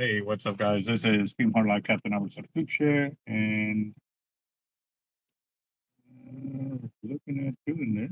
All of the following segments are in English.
Hey, what's up, guys? This is Team Hard Life Captain Albert Sharkotic, and looking at doing this.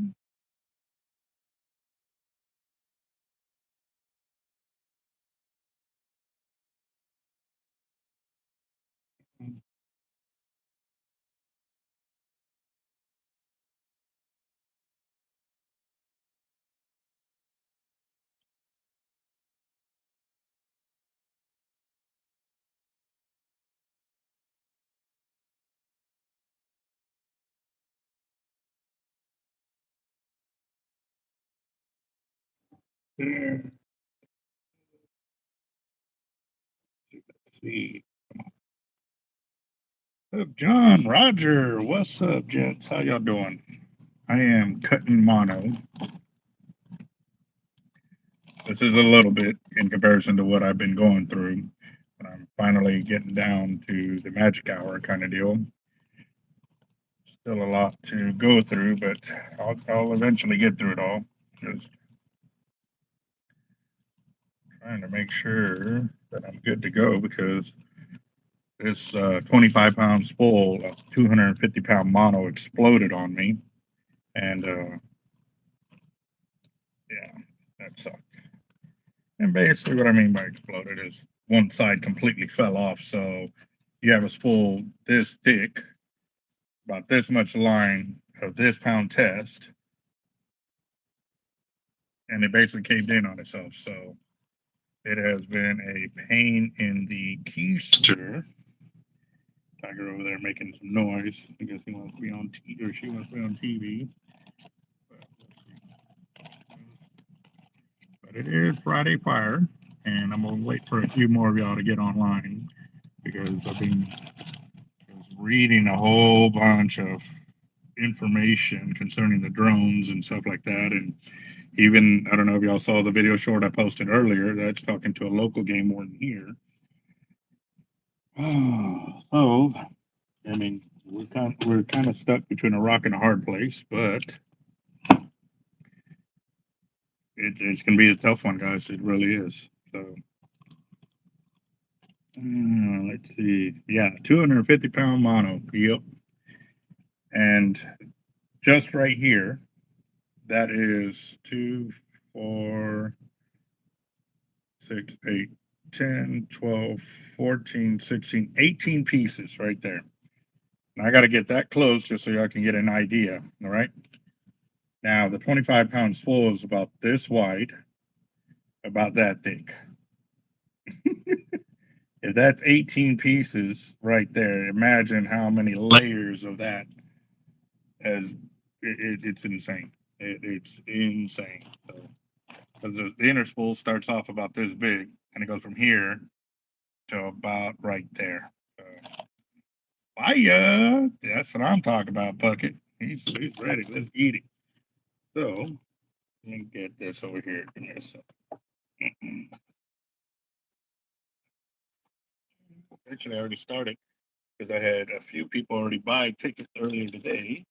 Let's see. What's up, John, Roger? What's up, gents? How y'all doing? I am cutting mono. This is a little bit in comparison to what I've been going through. But I'm finally getting down to the magic hour kind of deal. Still a lot to go through, but I'll eventually get through it all. Just trying to make sure that I'm good to go because this 25-pound spool of 250-pound mono exploded on me. And yeah, that sucked. And basically, what I mean by exploded is one side completely fell off. So you have a spool this thick, about this much line of this pound test, and it basically caved in on itself. So it has been a pain in the keister. Tiger over there making some noise. I guess he wants to be on TV, or she wants to be on TV. But it is Friday Fire, and I'm gonna wait for a few more of y'all to get online because I've been just reading a whole bunch of information concerning the drones and stuff like that. And even, I don't know if y'all saw the video short I posted earlier that's talking to a local game warden here. So, I mean, we're kind of stuck between a rock and a hard place, but it's going to be a tough one, guys. It really is. So, let's see. Yeah, 250-pound mono. Yep. And just right here, that is 2, 4, 6, 8, 10, 12, 14, 16, 18 pieces right there. And I got to get that close just so y'all can get an idea. All right. Now, the 25-pound spool is about this wide, about that thick. If that's 18 pieces right there, imagine how many layers of that as it's insane. It's insane. So, the inner spool starts off about this big, and it goes from here to about right there. Fire! That's what I'm talking about, Bucket. He's ready. Let's eat it. So, let me get this over here. Actually, I already started because I had a few people already buy tickets earlier today.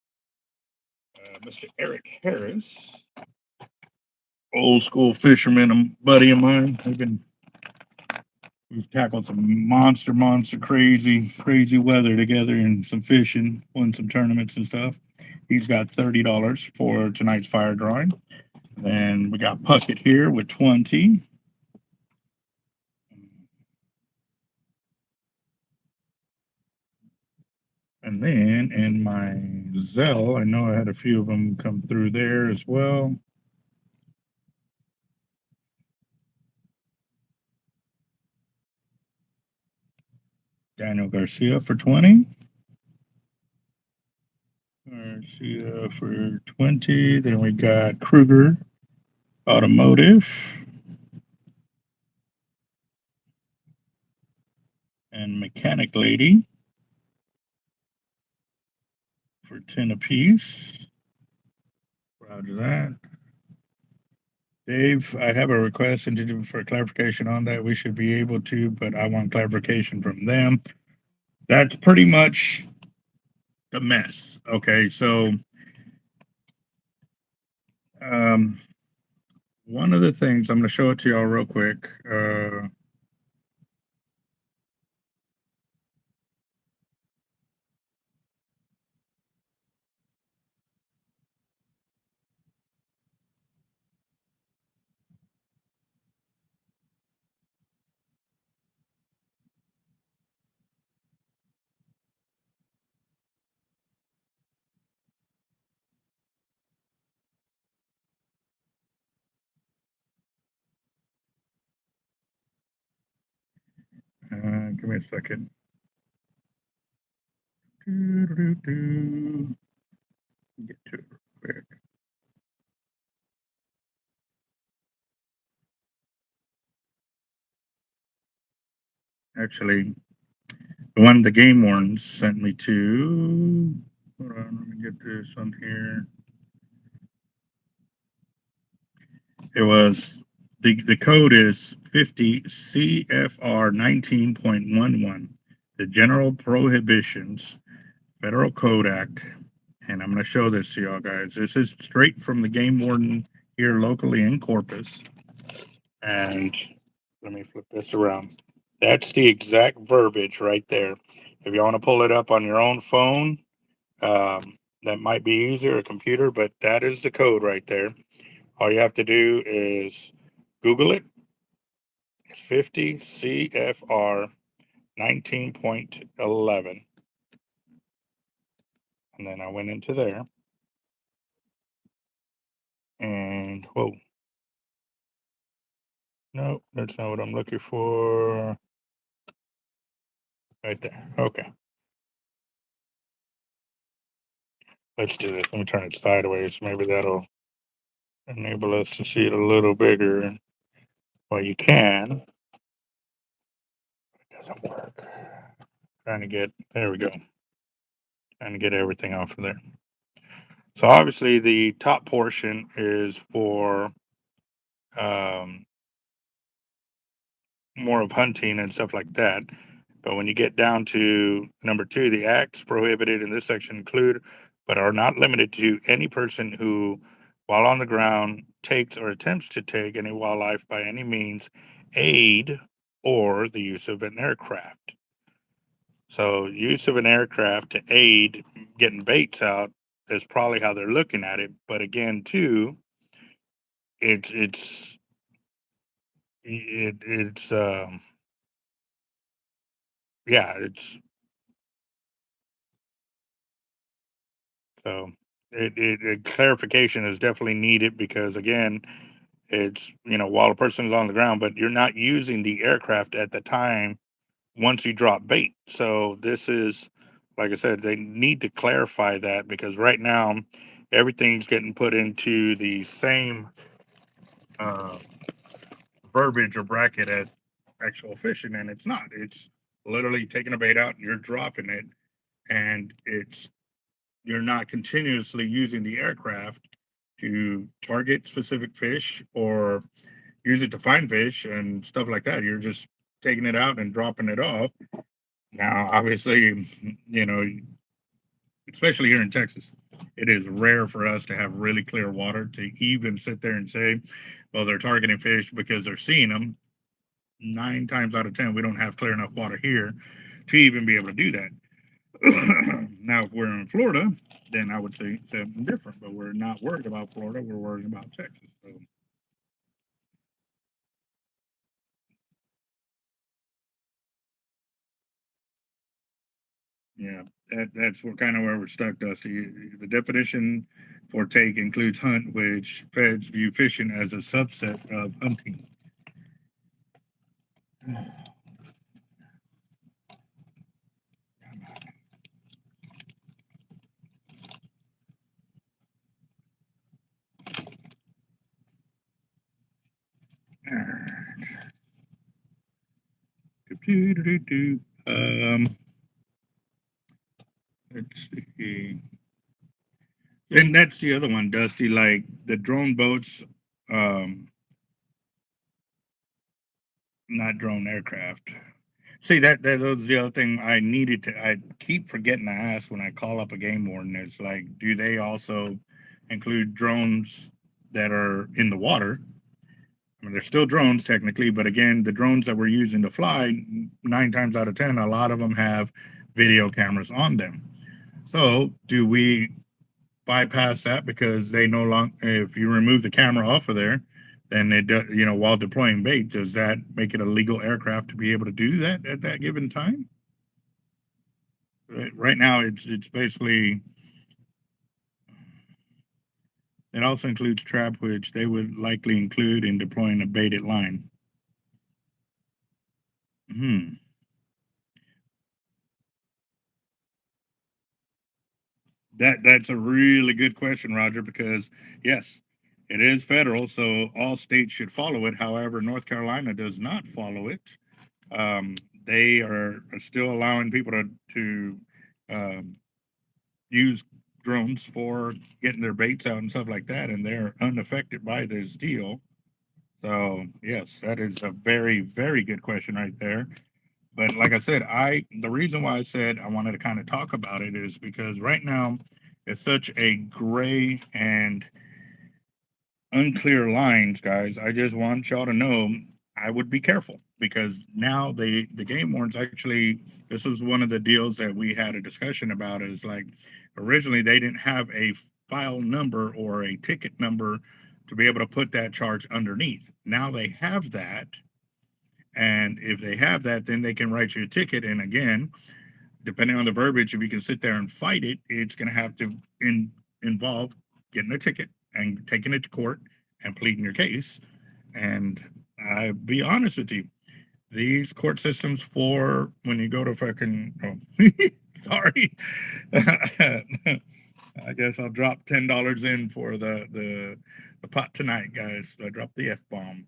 Mr. Eric Harris, old school fisherman, a buddy of mine. We've tackled some monster crazy weather together and some fishing, won some tournaments and stuff. He's got $30 for tonight's fire drawing. Then we got Puckett here with 20. And then in my Zelle, I know I had a few of them come through there as well. Daniel Garcia for 20. Garcia for 20. Then we got Kruger Automotive. And Mechanic Lady for 10 apiece. Roger that. Dave, I have a request for clarification on that. We should be able to, but I want clarification from them. That's pretty much the mess. Okay, so one of the things, I'm going to show it to y'all real quick. Give me a second. Get to it real quick. Actually, the one the game wardens sent me to. Hold on, let me get this on here. It was the code is 50 CFR 19.11, the General Prohibitions Federal Code Act. And I'm going to show this to y'all guys. This is straight from the game warden here locally in Corpus. And let me flip this around. That's the exact verbiage right there. If you want to pull it up on your own phone, that might be easier, a computer, but that is the code right there. All you have to do is Google it. It's 50 CFR 19.11. And then I went into there. And whoa. No, that's not what I'm looking for. Right there. Okay. Let's do this. Let me turn it sideways. Maybe that'll enable us to see it a little bigger. Well, you can. It doesn't work. Trying to get, there we go. Trying to get everything off of there. So obviously the top portion is for more of hunting and stuff like that. But when you get down to number 2, the acts prohibited in this section include, but are not limited to, any person who, while on the ground, takes or attempts to take any wildlife by any means, aid, or the use of an aircraft. So use of an aircraft to aid getting baits out is probably how they're looking at it. But again, too, it's yeah, it's so clarification is definitely needed because again, it's while a person is on the ground, but you're not using the aircraft at the time once you drop bait. So this is, like I said, they need to clarify that because right now everything's getting put into the same uh, verbiage or bracket as actual fishing, and it's not. It's literally taking a bait out and you're dropping it, and you're not continuously using the aircraft to target specific fish or use it to find fish and stuff like that. You're just taking it out and dropping it off. Now, obviously, especially here in Texas, it is rare for us to have really clear water to even sit there and say, well, they're targeting fish because they're seeing them. 9 times out of 10, we don't have clear enough water here to even be able to do that. Now, if we're in Florida, then I would say something different, but we're not worried about Florida. We're worried about Texas. So, yeah, that's what kind of where we're stuck, Dusty. The definition for take includes hunt, which feds view fishing as a subset of hunting. Let's see. And that's the other one, Dusty. Like the drone boats, not drone aircraft. See that was the other thing I needed to. I keep forgetting to ask when I call up a game warden. It's like, do they also include drones that are in the water? I mean, they're still drones technically, but again, the drones that we're using to fly, 9 times out of 10, a lot of them have video cameras on them. So, do we bypass that because they no longer, if you remove the camera off of there, then it does, while deploying bait, does that make it a legal aircraft to be able to do that at that given time? Right now, it's basically, it also includes trap, which they would likely include in deploying a baited line. Hmm. That's a really good question, Roger, because yes, it is federal, so all states should follow it. However, North Carolina does not follow it. Um, they are still allowing people to um, use drones for getting their baits out and stuff like that, and they're unaffected by this deal. So yes, that is a very, very good question right there. But like I said, the reason why I said I wanted to kind of talk about it is because right now it's such a gray and unclear lines, guys. I just want y'all to know I would be careful because now the game wardens actually, this was one of the deals that we had a discussion about, is like originally they didn't have a file number or a ticket number to be able to put that charge underneath. Now they have that, and if they have that, then they can write you a ticket. And again, depending on the verbiage, if you can sit there and fight it, it's going to have to involve getting a ticket and taking it to court and pleading your case. And I'll be honest with you, these court systems for when you go to fucking, oh, sorry, I guess I'll drop $10 in for the pot tonight, guys. I dropped the F bomb.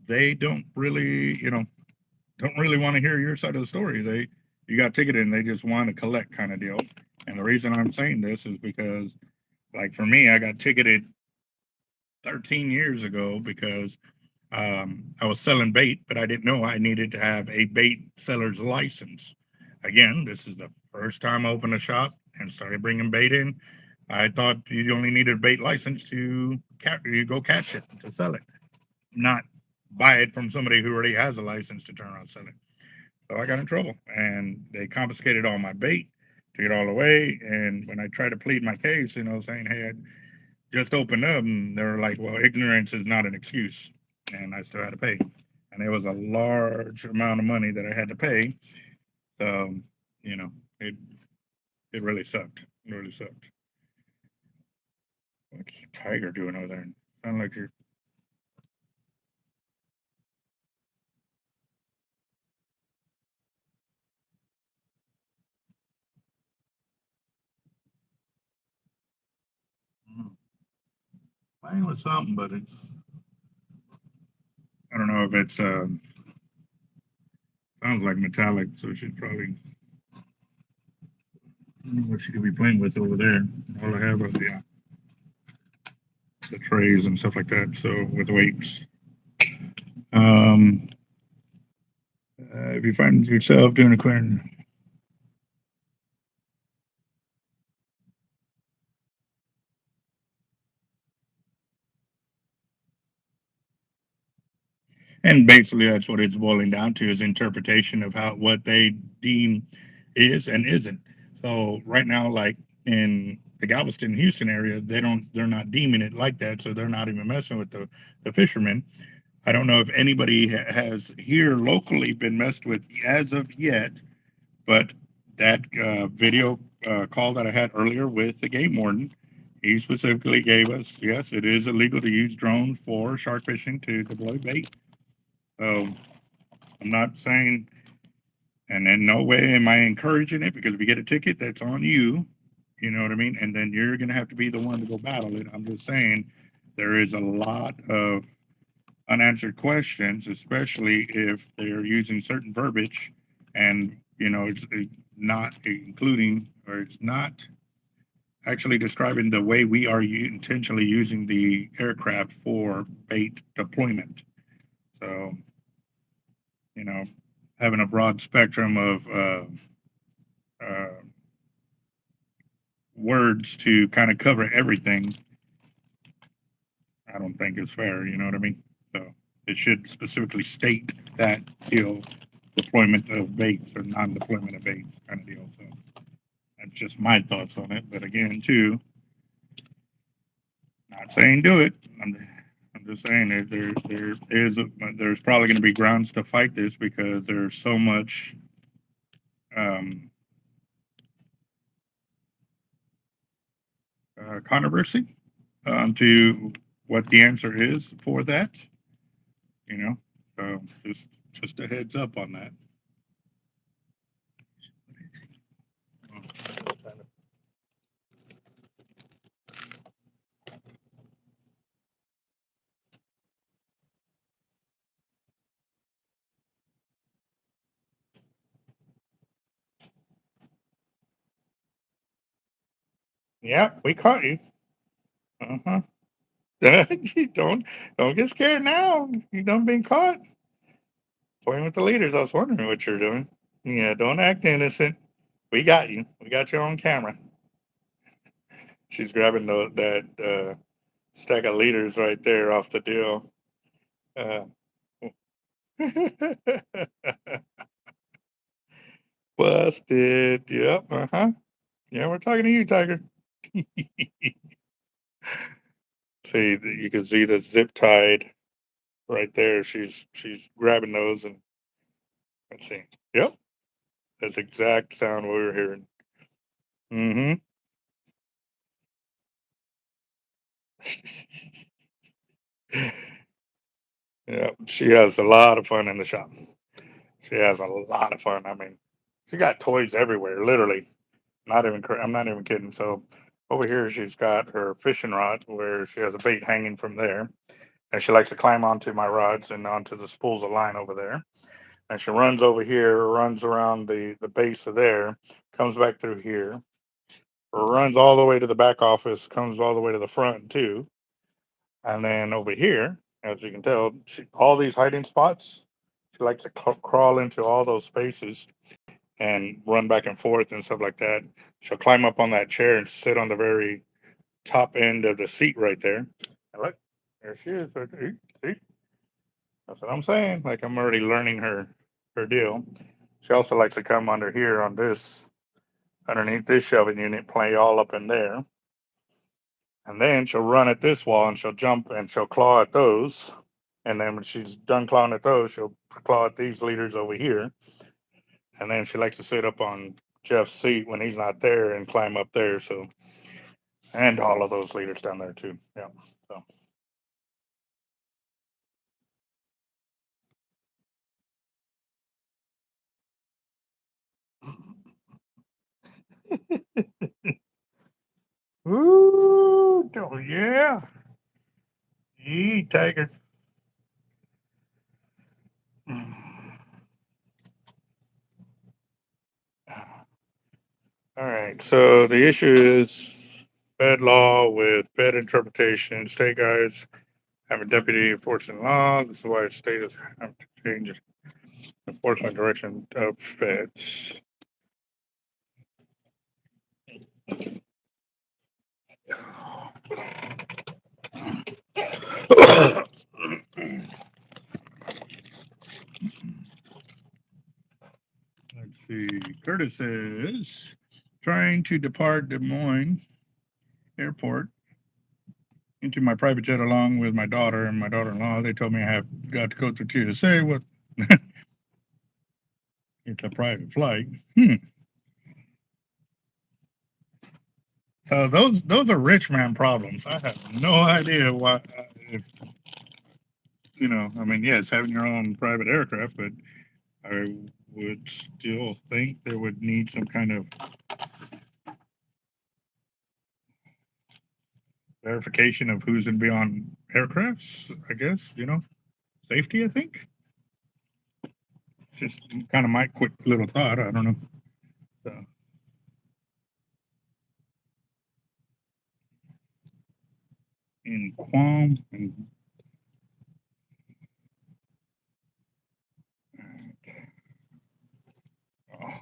They don't really, don't really want to hear your side of the story. You got ticketed and they just want to collect kind of deal. And the reason I'm saying this is because, like for me, I got ticketed 13 years ago because I was selling bait, but I didn't know I needed to have a bait seller's license. Again, this is the first time I opened a shop and started bringing bait in. I thought you only needed a bait license to you go catch it to sell it, not buy it from somebody who already has a license to turn around and sell it. So I got in trouble and they confiscated all my bait, took it all away. And when I tried to plead my case, saying, hey, I just opened up, and they were like, well, ignorance is not an excuse. And I still had to pay. And it was a large amount of money that I had to pay. So, you know, it it really sucked. It really sucked. What's Tiger doing over there? Sound like you're. Playing with something, but I don't know if it's sounds like metallic, so she's probably I don't know what she could be playing with over there. All I have are the trays and stuff like that. So with weights. Um, if you find yourself doing a query, and basically that's what it's boiling down to is interpretation of how what they deem is and isn't. So right now, like in the Galveston, Houston area, they're not deeming it like that, so they're not even messing with the fishermen. I don't know if anybody has here locally been messed with as of yet, but that video call that I had earlier with the game warden, he specifically gave us, yes, it is illegal to use drones for shark fishing to deploy bait. So I'm not saying, and in no way am I encouraging it, because if you get a ticket, that's on you. You know what I mean? And then you're going to have to be the one to go battle it. I'm just saying there is a lot of unanswered questions, especially if they're using certain verbiage and, it's not including, or it's not actually describing the way we are intentionally using the aircraft for bait deployment. So, you know, having a broad spectrum of uh, words to kind of cover everything, I don't think is fair. You know what I mean? So it should specifically state that deployment of baits or non-deployment of baits kind of deal. So that's just my thoughts on it. But again, too, not saying do it. I'm just saying that there's probably going to be grounds to fight this because there's so much um, controversy to what the answer is for that. So just a heads up on that. Yep, we caught you. Uh-huh. don't get scared now. You done been caught. Playing with the leaders. I was wondering what you're doing. Yeah, don't act innocent. We got you. We got you on camera. She's grabbing that stack of leaders right there off the deal. Uh, busted. Yep. Uh-huh. Yeah, we're talking to you, Tiger. See, you can see the zip tied right there. She's grabbing those and let's see. Yep, that's the exact sound we were hearing. Mm-hmm. Yeah, she has a lot of fun in the shop. She has a lot of fun. I mean, she got toys everywhere, literally. I'm not even kidding. So over here, she's got her fishing rod where she has a bait hanging from there, and she likes to climb onto my rods and onto the spools of line over there. And she runs over here, runs around the base of there, comes back through here, runs all the way to the back office, comes all the way to the front too, and then over here, as you can tell, all these hiding spots, she likes to crawl into all those spaces and run back and forth and stuff like that. She'll climb up on that chair and sit on the very top end of the seat right there. And look, there she is right there. See, that's what I'm saying. Like I'm already learning her deal. She also likes to come under here on this, underneath this shelving unit, play all up in there. And then she'll run at this wall and she'll jump and she'll claw at those. And then when she's done clawing at those, she'll claw at these leaders over here. And then she likes to sit up on Jeff's seat when he's not there and climb up there. So, and all of those leaders down there too. Yeah. So, ooh, oh yeah. Yee, tiger. All right. So the issue is bad law with bad interpretation. State guys have a deputy enforcing law. This is why state is have to change enforcement direction of feds. Let's see. Curtis is trying to depart Des Moines Airport into my private jet along with my daughter and my daughter-in-law. They told me I have got to go through TSA. What? It's a private flight. So those are rich man problems. I have no idea why. If I mean, yes, having your own private aircraft, but I would still think there would need some kind of verification of who's going to be on aircrafts. I guess safety. I think it's just kind of my quick little thought. I don't know. So, in Quam and oh,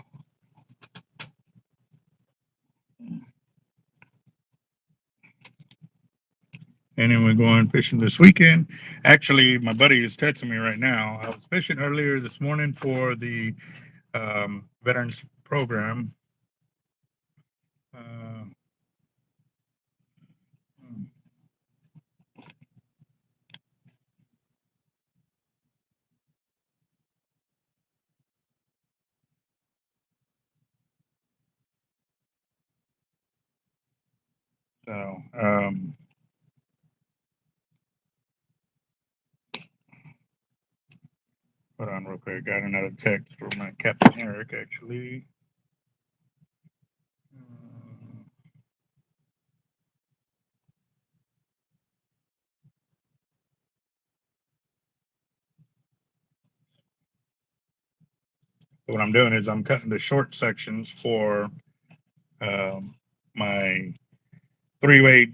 anyway, going fishing this weekend. Actually, my buddy is texting me right now. I was fishing earlier this morning for the veterans program. Uh, so, hold on real quick. Got another text from my Capt.Eric actually. So what I'm doing is I'm cutting the short sections for um, my three-way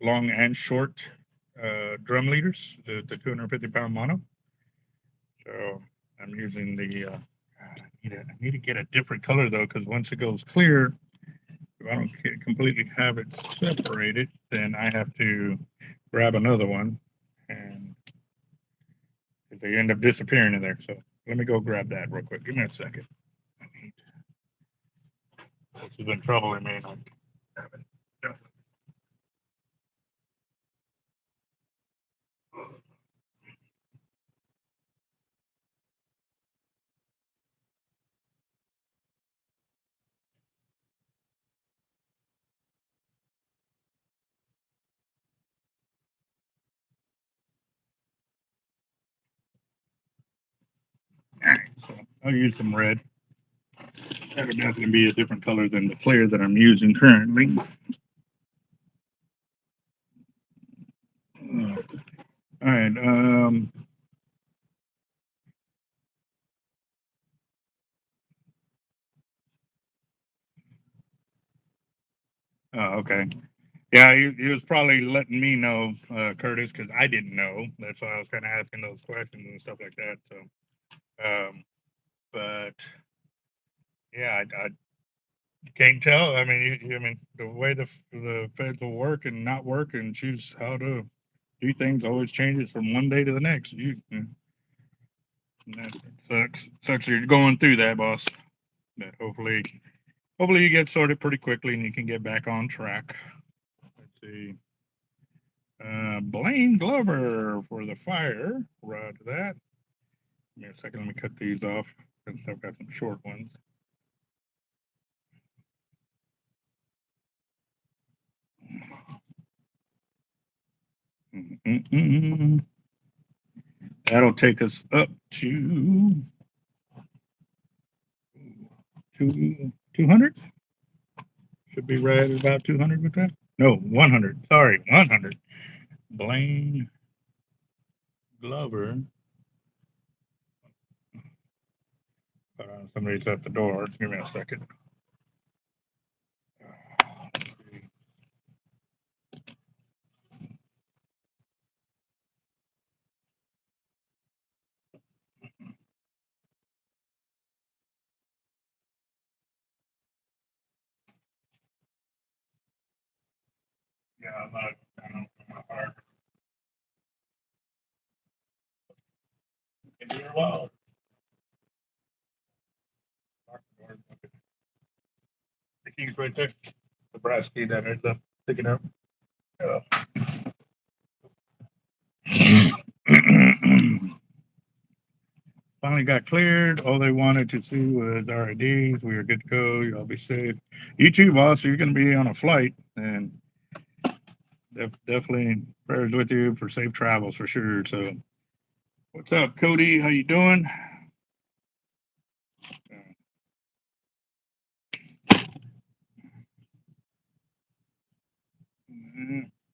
long and short drum leaders, the 250-pound mono. So I'm using the. God, I need to get a different color though, because once it goes clear, if I don't completely have it separated, then I have to grab another one, and they end up disappearing in there. So let me go grab that real quick. Give me a second. This has been troubling me. I haven't done it. All right, so I'll use some red. That would definitely be a different color than the clear that I'm using currently. All right. Okay. Yeah, he was probably letting me know, Curtis, because I didn't know. That's why I was kind of asking those questions and stuff like that. So, but yeah, I can't tell. I mean, I mean, the way the feds will work and not work and choose how to do things always changes from one day to the next. That sucks. You're going through that, boss. But hopefully you get sorted pretty quickly and you can get back on track. Let's see. Blaine Glover for the fire. Roger that. Give me a second. Let me cut these off since I've got some short ones. That'll take us up to 200. Should be right at about 200 with that. No, 100. Sorry, 100. Blaine Glover. Somebody's at the door. Give me a second. Yeah, I'm not. I don't know how hard. Can do it well. The key's right there. The brass key that is up, sticking out. Finally got cleared. All they wanted to see was our IDs. We were good to go. Y'all be safe. You too, boss. You're going to be on a flight, and definitely prayers with you for safe travels for sure. So, what's up, Cody? How you doing?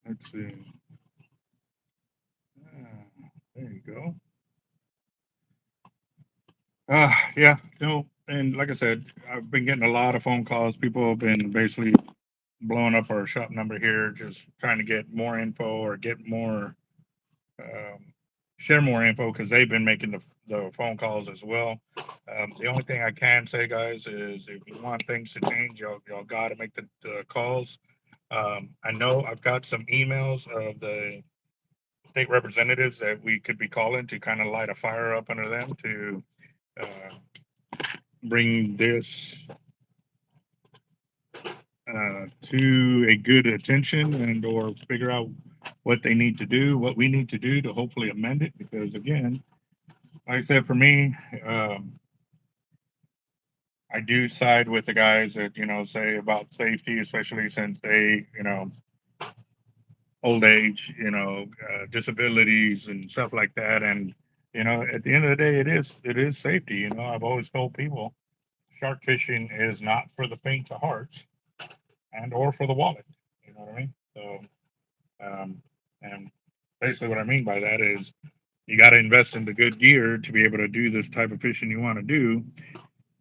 Let's see. There you go. Yeah, and like I said, I've been getting a lot of phone calls. People have been basically blowing up our shop number here, just trying to get more info or get more, share more info because they've been making the phone calls as well. The only thing I can say, guys, is if you want things to change, y'all got to make the calls. I know I've got some emails of the state representatives that we could be calling to kind of light a fire up under them to bring this to a good attention and or figure out what they need to do, what we need to do to hopefully amend it. Because again, like I said, for me, I do side with the guys that say about safety, especially since they old age, disabilities and stuff like that. And at the end of the day, it is safety. I've always told people shark fishing is not for the faint of heart and or for the wallet. You know what I mean? So, and basically what I mean by that is you got to invest in the good gear to be able to do this type of fishing you want to do.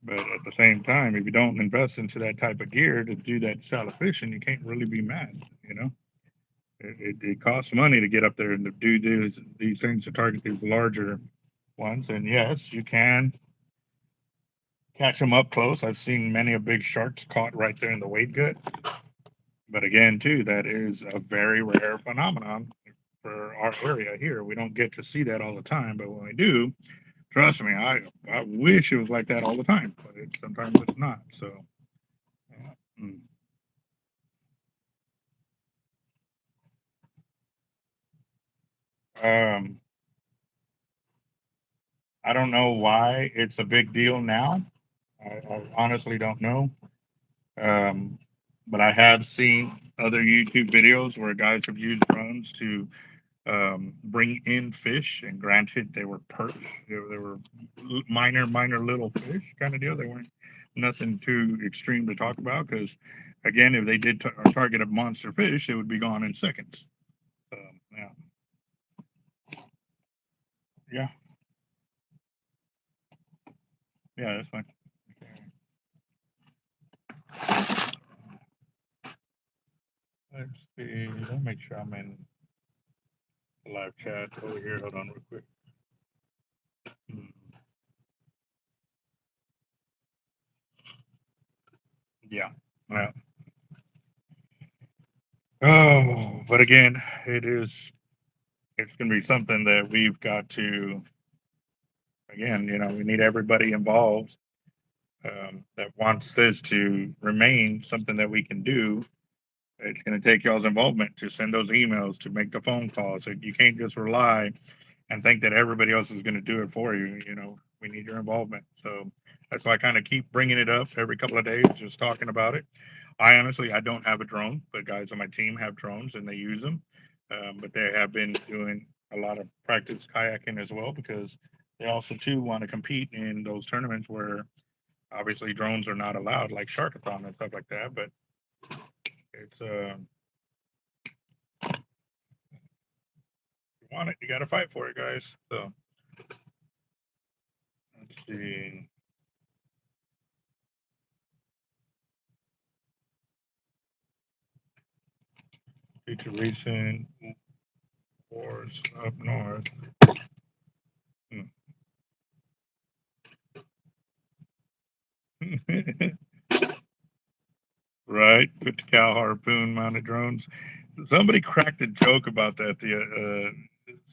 But at the same time, if you don't invest into that type of gear to do that style of fishing, you can't really be mad. You know, it costs money to get up there and to do these things to target these larger ones. And yes, you can catch them up close. I've seen many of big sharks caught right there in the wade gut. But again, too, that is a very rare phenomenon for our area here. We don't get to see that all the time, but when we do, trust me, I wish it was like that all the time, but sometimes it's not. So, mm. um, I don't know why it's a big deal now. I honestly don't know. Um, but I have seen other YouTube videos where guys have used drones to bring in fish, and granted, they were perch. They were minor little fish kind of deal. They weren't nothing too extreme to talk about because, again, if they did target a monster fish, it would be gone in seconds. Yeah, yeah, yeah. That's fine. Let's see. Let me make sure I'm in the live chat over here. Hold on, real quick. Hmm. Yeah. Yeah. Oh, but again, it's going to be something that we've got to, again, we need everybody involved that wants this to remain something that we can do. It's going to take y'all's involvement to send those emails, to make the phone calls. So you can't just rely and think that everybody else is going to do it for you. We need your involvement. So that's why I kind of keep bringing it up every couple of days, just talking about it. I don't have a drone, but guys on my team have drones and they use them. But they have been doing a lot of practice kayaking as well because they also too want to compete in those tournaments where obviously drones are not allowed, like Sharkothon and stuff like that. But it's you want it, you got to fight for it, guys. So let's see. Due to recent wars up north. Hmm. Right, 50 cal harpoon mounted drones. Somebody cracked a joke about that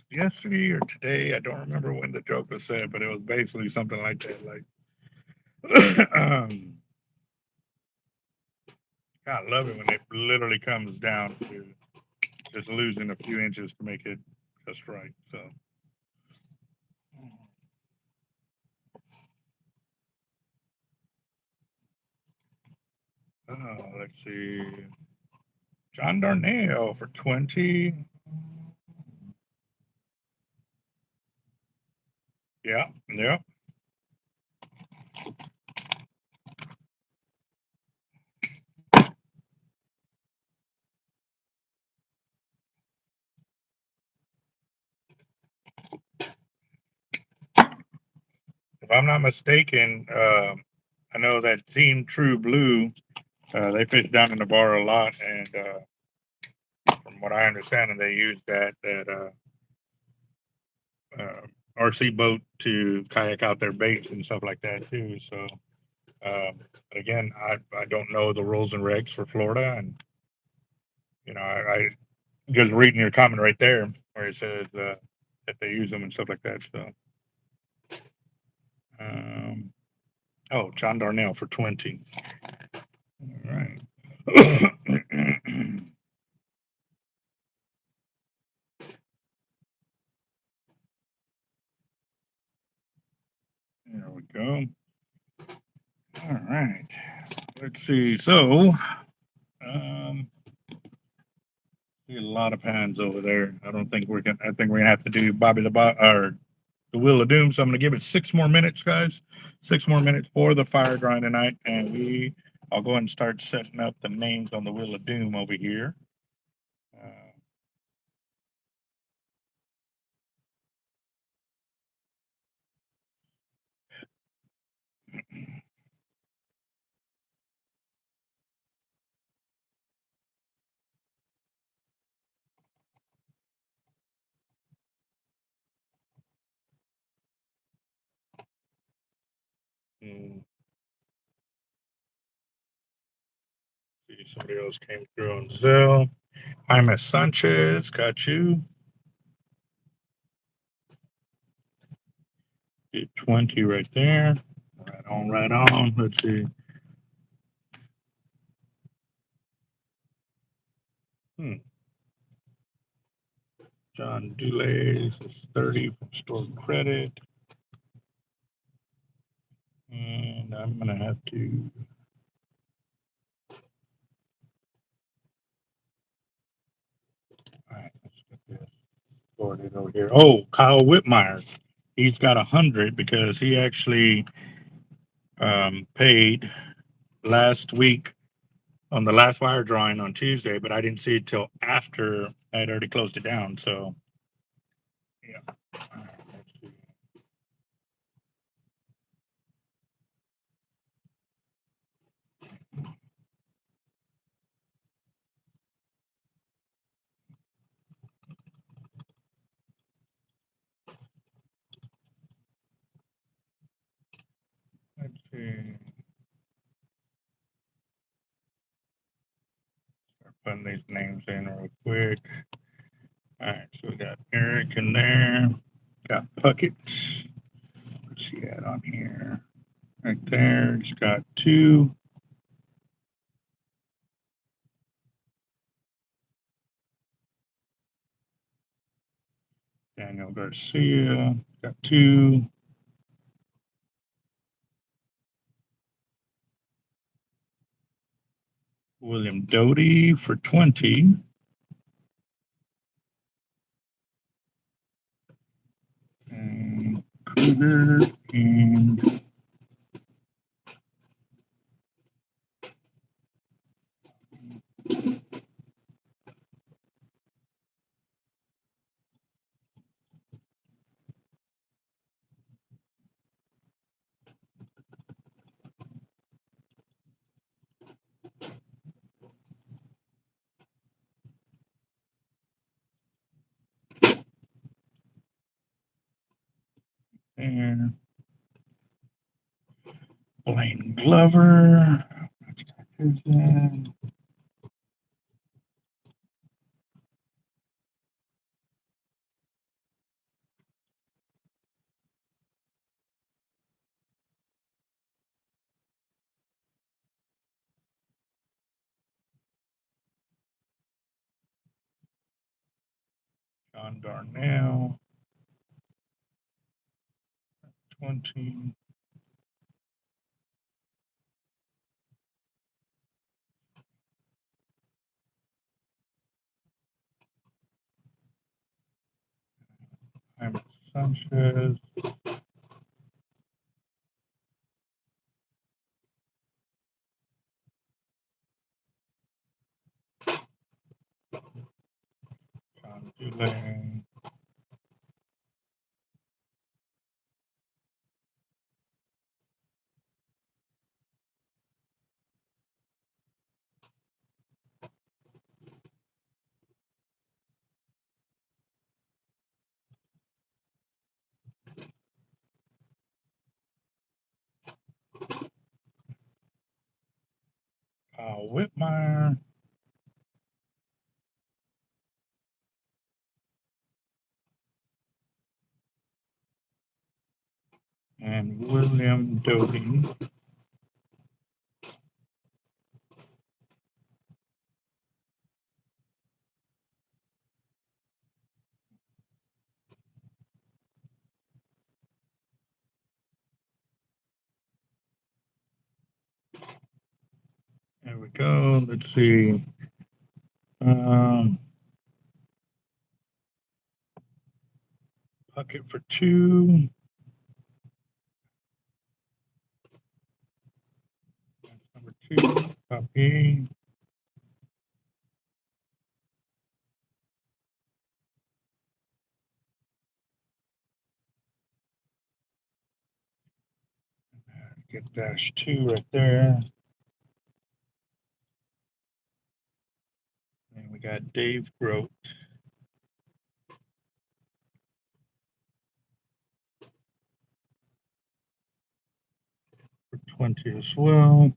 yesterday or today. I don't remember when the joke was said, but it was basically something like that. Like, I love it when it literally comes down to just losing a few inches to make it just right. So, let's see. John Darnell for 20. Yeah, yeah. If I'm not mistaken, I know that Team True Blue, they fish down in the bar a lot, and from what I understand, and they use that RC boat to kayak out their baits and stuff like that too. So, again, I don't know the rules and regs for Florida, and I just reading your comment right there where it says that they use them and stuff like that. So, um, oh, John Darnell for 20. All right. There we go. All right. Let's see. So, um, see a lot of pans over there. I don't think we're gonna. I think we're gonna have to do Bobby the Bob or the Wheel of Doom. So I'm gonna give it 6 more minutes, guys. 6 more minutes for the fire drying tonight, and I'll go ahead and start setting up the names on the Wheel of Doom over here. Uh, Somebody else came through on Zelle. Jaime Sanchez, got you. 20 right there. Right on, right on. Let's see. John Delays is 30 from store credit. And I'm going to have to. All right, let's get this sorted over here. Oh, Kyle Whitmire. He's got 100 because he actually paid last week on the last wire drawing on Tuesday, but I didn't see it till after I had already closed it down. So, yeah. All right, let's see. Let's see. Start putting these names in real quick. All right, so we got Eric in there. Got Puckett. What's he at on here? Right there. He's got 2. Daniel Garcia. Got 2. William Doty for 20. And Kruger and there. Blaine Glover. Who's that? John Darnell. 20. Jaime Sanchez. John Dulane. Kyle Whitmire. And William Doty. There we go. Let's see. Puckett for 2. Number 2. Copy. Get -2 right there. And we got Dave Grote. For 20 as well.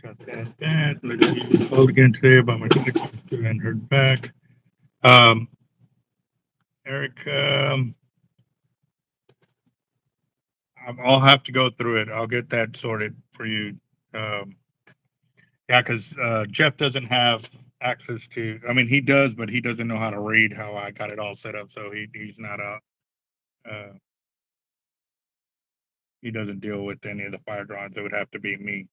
got that. Let's see. Called again today about my connection and heard back. Eric, I'll have to go through it. I'll get that sorted for you. Um, yeah, because Jeff doesn't have access to. I mean, he does, but he doesn't know how to read how I got it all set up. So he's not a. Uh, he doesn't deal with any of the fire drawings. It would have to be me.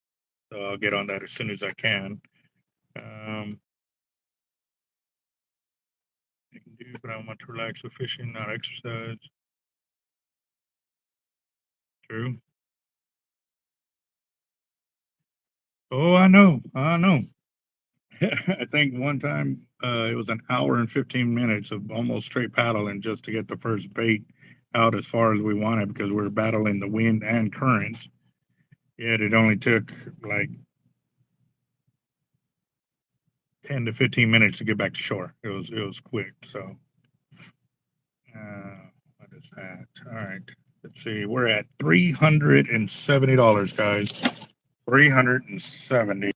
So I'll get on that as soon as I can. I can do, but I want to relax with fishing, not exercise. True. Oh, I know. I know. I think one time it was an hour and 15 minutes of almost straight paddling just to get the first bait out as far as we wanted because we were battling the wind and currents. Yet it only took like 10 to 15 minutes to get back to shore. It was quick. So what is that? All right. Let's see. We're at $370, guys. 370.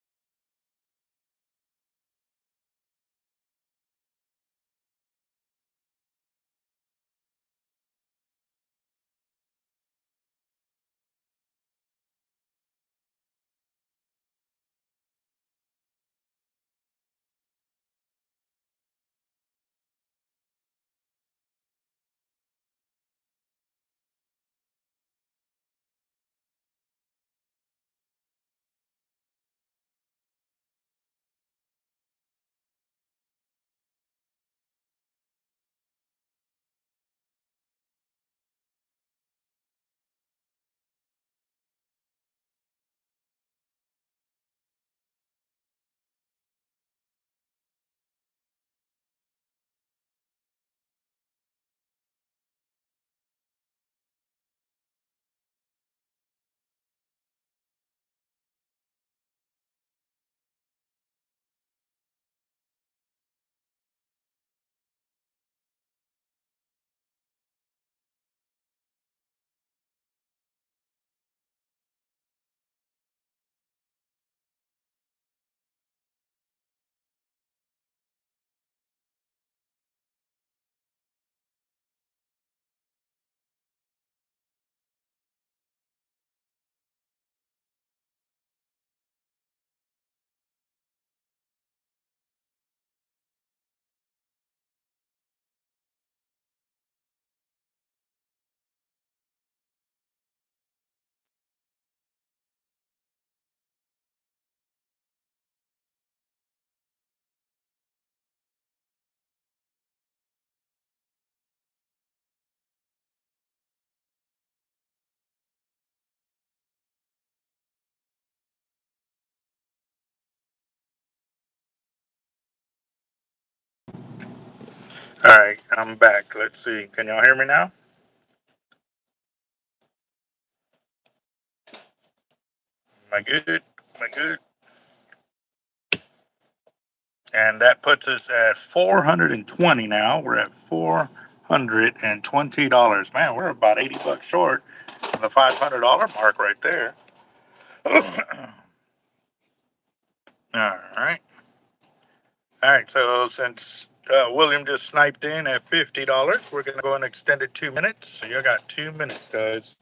All right, I'm back. Let's see. Can y'all hear me now? Am I good? Am I good? And that puts us at 420 now. We're at $420. Man, we're about 80 bucks short of the $500 mark right there. All right. All right. So since William just sniped in at $50, we're going to go and extend it 2 minutes. So you got 2 minutes, guys.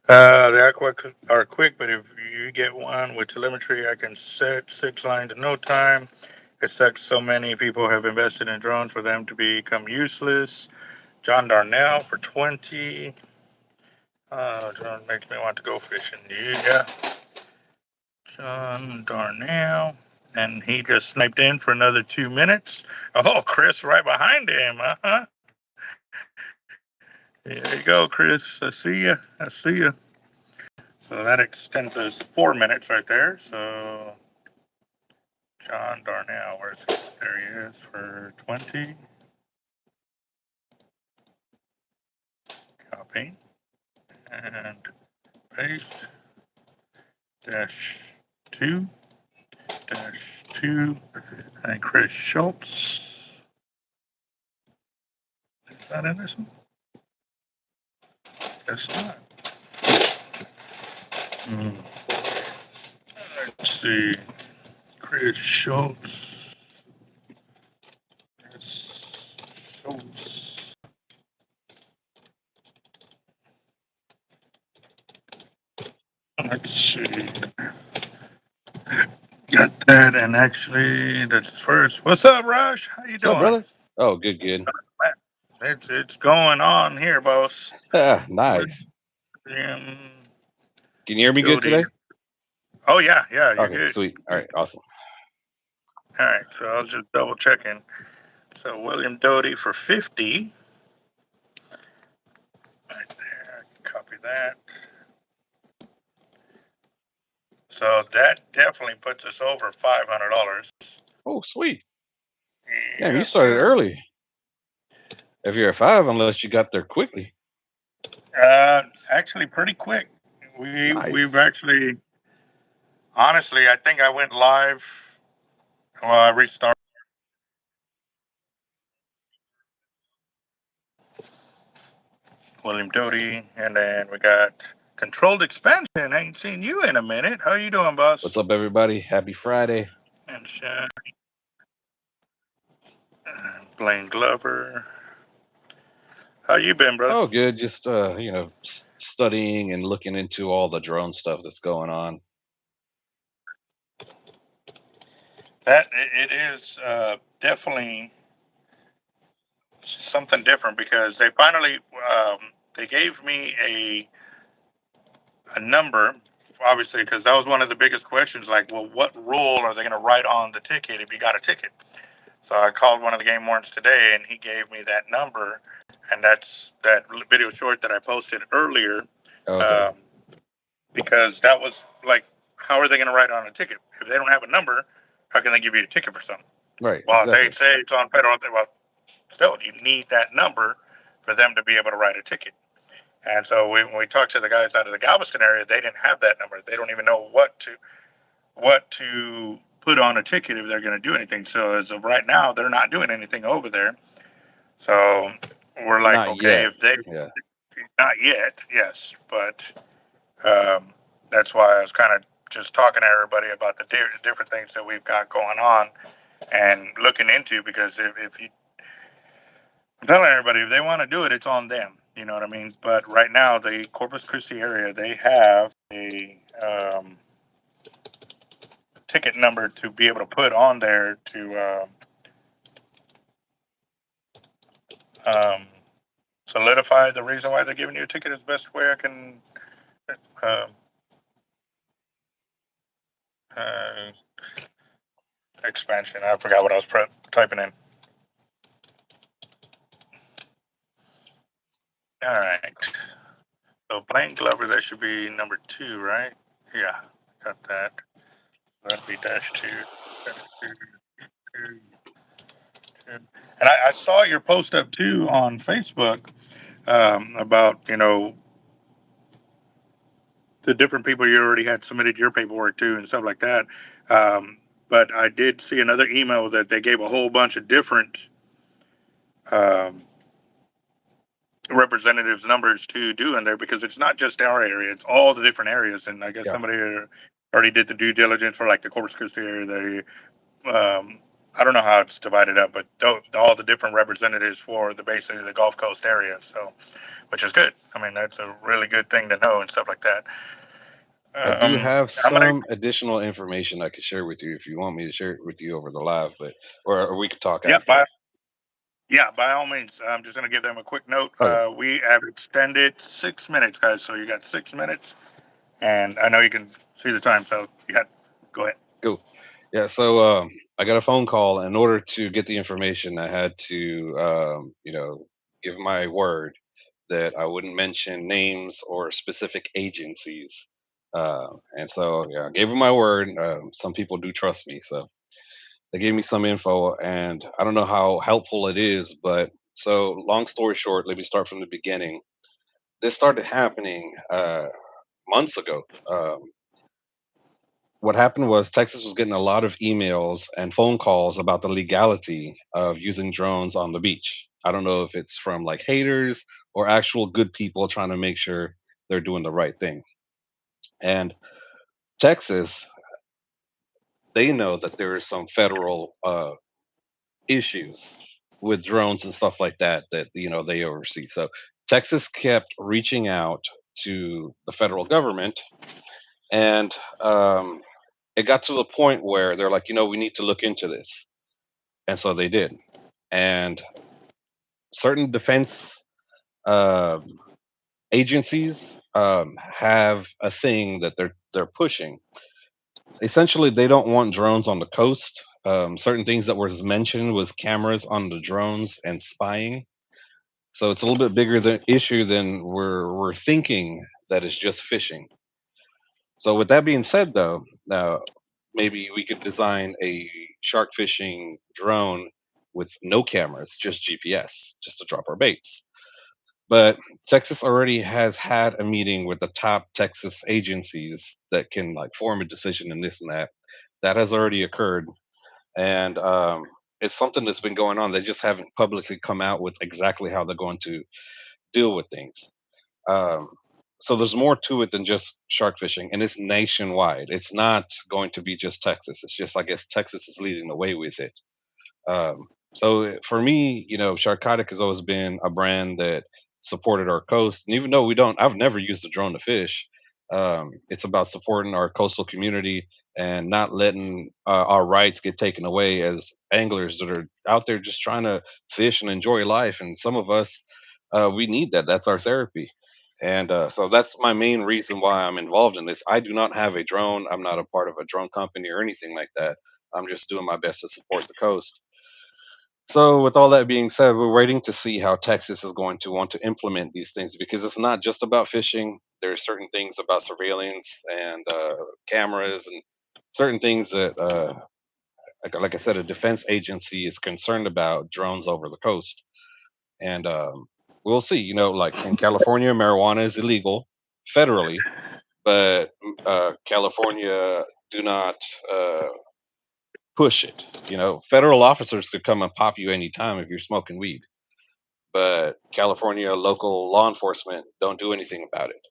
They are quick, but if you get one with telemetry, I can set 6 lines in no time. It sucks so many people have invested in drones for them to become useless. John Darnell for 20. Drone makes me want to go fishing. Yeah. John Darnell. And he just sniped in for another 2 minutes. Oh, Chris right behind him. Uh-huh. There you go, Chris. I see you. I see you. So that extends us 4 minutes right there. So John Darnell, where's he? There he is for 20. Copy and paste. Dash 2. Dash 2. And Chris Schultz. Is that in this one? Guess not. Let's see. Chris Schultz. Chris Schultz. Let's see. Got that, and actually, that's first. What's up, Rush? How you What's doing? up, brother? Oh, good. It's going on here, boss. Nice. Um, Can you hear me good Jody. today? Oh yeah, you're Okay, good. sweet. All right, awesome. All right, so I was just double checking. So William Doty for 50. Right there. Copy that. So that definitely puts us over $500. Oh, sweet. Damn, you Yes, started sir. early. If you're at 5, unless you got there quickly. Actually, pretty quick. We've Nice. actually, honestly, I think I went live. Well, I restarted. William Doty, and then we got Controlled Expansion. Ain't seen you in a minute. How you doing, boss? What's up, everybody? Happy Friday. And Blaine Glover. How you been, brother? Oh, good. Just studying and looking into all the drone stuff that's going on. That it is definitely something different because they finally they gave me a number, obviously, because that was one of the biggest questions. Like, well, what rule are they going to write on the ticket if you got a ticket? So I called one of the game wardens today, and he gave me that number, and that's that video short that I posted earlier. Okay. Um, because that was like, how are they going to write on a ticket if they don't have a number? How can they give you a ticket for something? Right. Well, if they Exactly. say it's on federal, well, still, you need that number for them to be able to write a ticket. And so when we talked to the guys out of the Galveston area, they didn't have that number. They don't even know what to put on a ticket if they're going to do anything. So as of right now, they're not doing anything over there. So we're like, Not okay, yet. if they Yeah. not yet, yes, but um, that's why I was kind of just talking to everybody about the different things that we've got going on and looking into because if you I'm telling everybody if they want to do it, it's on them. You know what I mean? But right now, the Corpus Christi area, they have a ticket number to be able to put on there to um, solidify the reason why they're giving you a ticket is the best way I can uh, uh, expansion. I forgot what I was typing in. All right. So Blaine Glover, that should be number 2, right? Yeah, got that. That'd be dash 2. Dash 2, 2, 2. And I saw your post up too on Facebook about the different people you already had submitted your paperwork to and stuff like that. But I did see another email that they gave a whole bunch of different um, representatives numbers to do in there because it's not just our area; it's all the different areas. And I guess Yeah. somebody already did the due diligence for like the Corpus Christi area. I don't know how it's divided up, but all the different representatives for the basically the Gulf Coast area. So, which is good. I mean, that's a really good thing to know and stuff like that. I do have I'm gonna some additional information I could share with you if you want me to share it with you over the live, but or we could talk yeah, after. by all means. I'm just gonna give them a quick note. Okay. We have extended 6 minutes, guys. So you got 6 minutes, and I know you can see the time. So you got go ahead. Cool. Yeah, so I got a phone call. In order to get the information, I had to, give my word. that I wouldn't mention names or specific agencies. And so, yeah, I gave them my word. Some people do trust me, so they gave me some info, and I don't know how helpful it is, but so long story short, let me start from the beginning. This started happening months ago. What happened was Texas was getting a lot of emails and phone calls about the legality of using drones on the beach. I don't know if it's from like haters or actual good people trying to make sure they're doing the right thing. And Texas, they know that there is some federal issues with drones and stuff like that that they oversee. So Texas kept reaching out to the federal government, and it got to the point where they're like, we need to look into this. And so they did. And certain defense um, agencies have a thing that they're pushing. Essentially, they don't want drones on the coast. Certain things that was mentioned was cameras on the drones and spying. So it's a little bit bigger the issue than we're thinking that is just fishing. So with that being said, though, now maybe we could design a shark fishing drone with no cameras, just GPS, just to drop our baits. But Texas already has had a meeting with the top Texas agencies that can like form a decision and this and that. That has already occurred, and it's something that's been going on. They just haven't publicly come out with exactly how they're going to deal with things. Um, so there's more to it than just shark fishing, and it's nationwide. It's not going to be just Texas. It's just I guess Texas is leading the way with it. So for me, Sharkotic has always been a brand that supported our coast, and even though I've never used a drone to fish. It's about supporting our coastal community and not letting our rights get taken away as anglers that are out there just trying to fish and enjoy life. And some of us, we need that. That's our therapy. And so that's my main reason why I'm involved in this. I do not have a drone. I'm not a part of a drone company or anything like that. I'm just doing my best to support the coast. So, with all that being said, we're waiting to see how Texas is going to want to implement these things because it's not just about fishing. There are certain things about surveillance and cameras and certain things that, like I said, a defense agency is concerned about drones over the coast. And we'll see. Like in California, marijuana is illegal federally, but California do not push it. Federal officers could come and pop you anytime if you're smoking weed, but California local law enforcement don't do anything about it.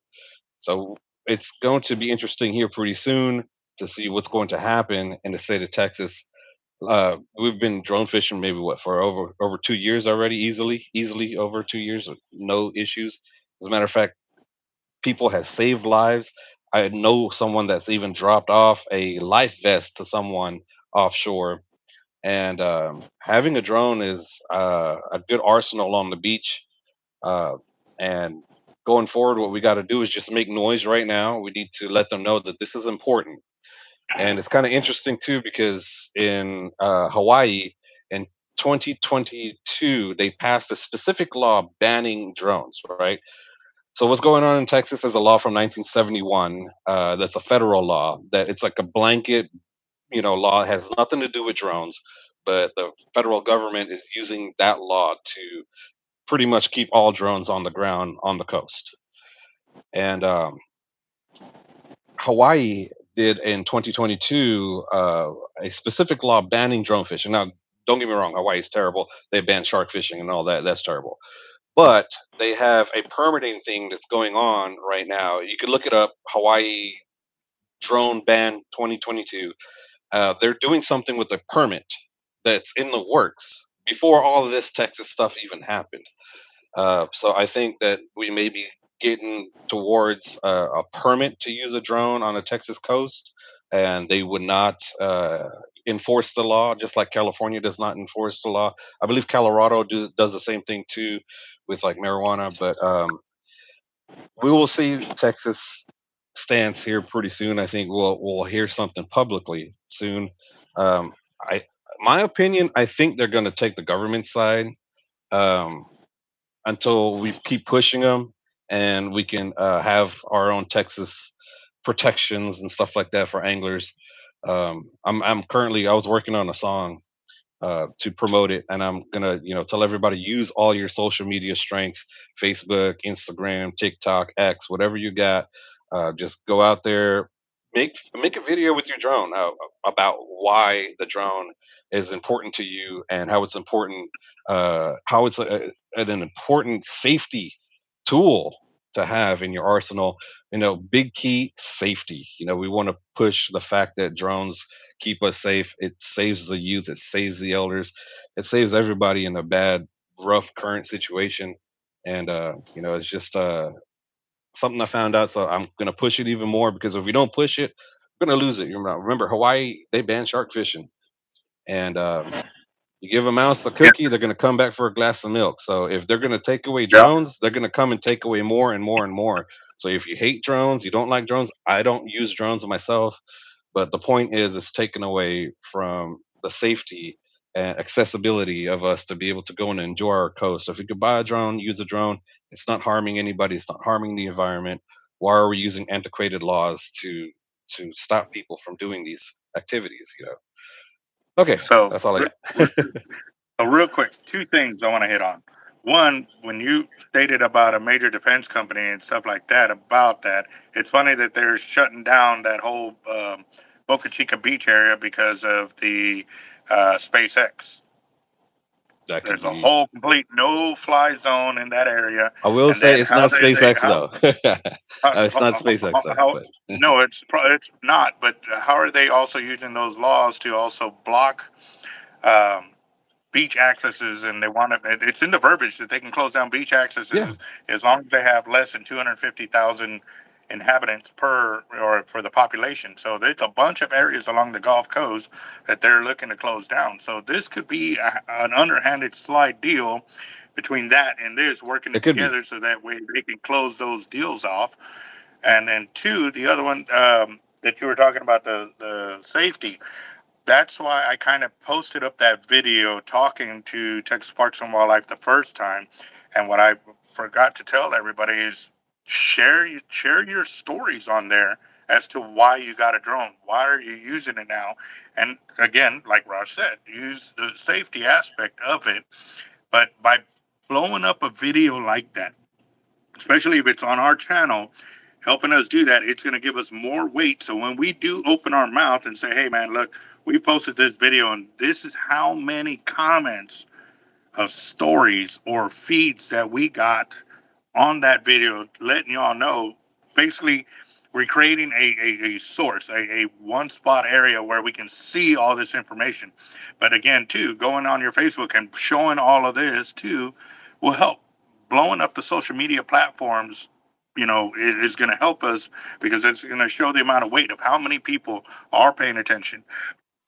So it's going to be interesting here pretty soon to see what's going to happen in the state of Texas. We've been drone fishing maybe what for over 2 years already, easily over 2 years, with no issues. As a matter of fact, people have saved lives. I know someone that's even dropped off a life vest to someone offshore, and having a drone is a good arsenal on the beach. Uh, and going forward, what we got to do is just make noise right now. We need to let them know that this is important. And it's kind of interesting too because in Hawaii in 2022 they passed a specific law banning drones. Right. So what's going on in Texas is a law from 1971. That's a federal law that it's like a blanket, law. It has nothing to do with drones, but the federal government is using that law to pretty much keep all drones on the ground on the coast. And Hawaii did in 2022 a specific law banning drone fishing. Now, don't get me wrong, Hawaii is terrible. They banned shark fishing and all that. That's terrible. But they have a permitting thing that's going on right now. You could look it up, Hawaii drone ban 2022. They're doing something with a permit that's in the works before all of this Texas stuff even happened. So I think that we may be getting towards a permit to use a drone on the Texas coast, and they would not enforce the law, just like California does not enforce the law. I believe Colorado does the same thing too, with like marijuana. But we will see Texas stance here pretty soon. I think we'll hear something publicly soon. I my opinion, I think they're going to take the government side. Um, until we keep pushing them and we can have our own Texas protections and stuff like that for anglers. I'm currently I was working on a song to promote it, and I'm gonna tell everybody use all your social media strengths: Facebook, Instagram, TikTok, X, whatever you got. Just go out there, make a video with your drone about why the drone is important to you and how it's important, how it's an important safety tool to have in your arsenal. Big key safety. We want to push the fact that drones keep us safe. It saves the youth, it saves the elders, it saves everybody in a bad, rough current situation. And it's just something I found out. So I'm gonna push it even more, because if we don't push it, we're gonna lose it. Remember Hawaii, they banned shark fishing. And you give a mouse a Yeah. cookie, they're gonna come back for a glass of milk. So if they're gonna take away Yeah. drones, they're gonna come and take away more and more and more. So if you hate drones, you don't like drones, I don't use drones myself, but the point is, it's taken away from the safety and accessibility of us to be able to go and enjoy our coast. So if we could buy a drone, use a drone, it's not harming anybody, it's not harming the environment. Why are we using antiquated laws to stop people from doing these activities? Okay, So, that's all I got. real quick, two things I want to hit on. One, when you stated about a major defense company and stuff like that, about that, it's funny that they're shutting down that whole Boca Chica beach area because of the SpaceX. That could There's a be. whole complete no-fly zone in that area, I will and say then it's how not they SpaceX how though. It's not SpaceX though, how but no, it's not. But how are they also using those laws to also block um, beach accesses? And they want to. It's in the verbiage that they can close down beach yeah, accesses as long as they have less than 250,000 inhabitants per or for the population. So there's a bunch of areas along the Gulf Coast that they're looking to close down. So this could be an underhanded slide deal between that and this working it could be. together, so that way they can close those deals off. And then two, the other one that you were talking about, the safety. That's why I kind of posted up that video talking to Texas Parks and Wildlife the first time. And what I forgot to tell everybody is share your stories on there as to why you got a drone. Why are you using it now? And again, like Raj said, use the safety aspect of it. But by blowing up a video like that, especially if it's on our channel, helping us do that, it's going to give us more weight. So when we do open our mouth and say, hey, man, look, we posted this video and this is how many comments of stories or feeds that we got on that video, letting y'all know, basically, we're creating a source, a one spot area where we can see all this information. But again, too, going on your Facebook and showing all of this too will help. Blowing up the social media platforms, is going to help us, because it's going to show the amount of weight of how many people are paying attention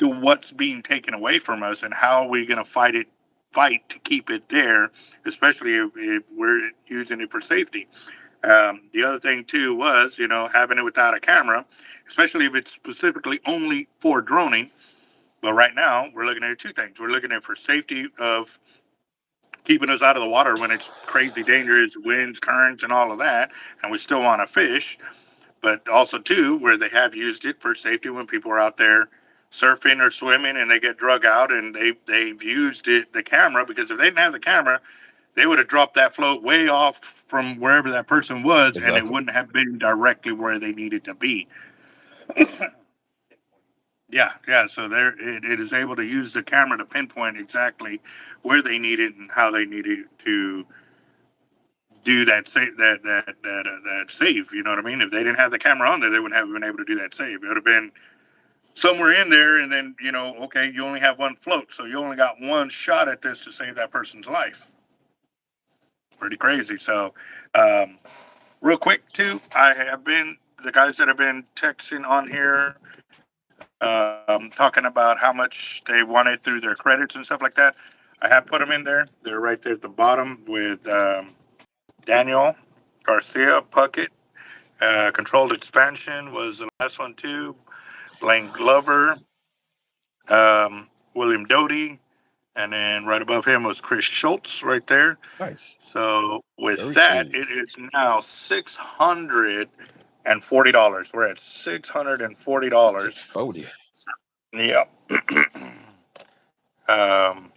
to what's being taken away from us, and how we're going to fight to keep it there, especially if we're using it for safety. The other thing too was, having it without a camera, especially if it's specifically only for droning. But right now, we're looking at two things. We're looking at for safety of keeping us out of the water when it's crazy dangerous winds, currents, and all of that, and we still want to fish. But also too, where they have used it for safety when people are out there surfing or swimming and they get drug out, and they've used the camera, because if they didn't have the camera, they would have dropped that float way off from wherever that person was, and it Exactly. wouldn't have been directly where they needed to be. Yeah, yeah. So it is able to use the camera to pinpoint exactly where they need it and how they need it to do that save that save. You know what I mean? If they didn't have the camera on there, they wouldn't have been able to do that save. It would have been somewhere in there, and then okay, you only have one float, so you only got one shot at this to save that person's life. Pretty crazy. So, um, real quick too, I have been the guys that have been texting on here, talking about how much they wanted through their credits and stuff like that. I have put them in there. They're right there at the bottom with Daniel Garcia Puckett. Controlled expansion was the last one too. Blaine Glover, William Doty, And then right above him was Chris Schultz right there. Nice. So with Very that, smooth. it is now $640. We're at $640. 640. Yep. um,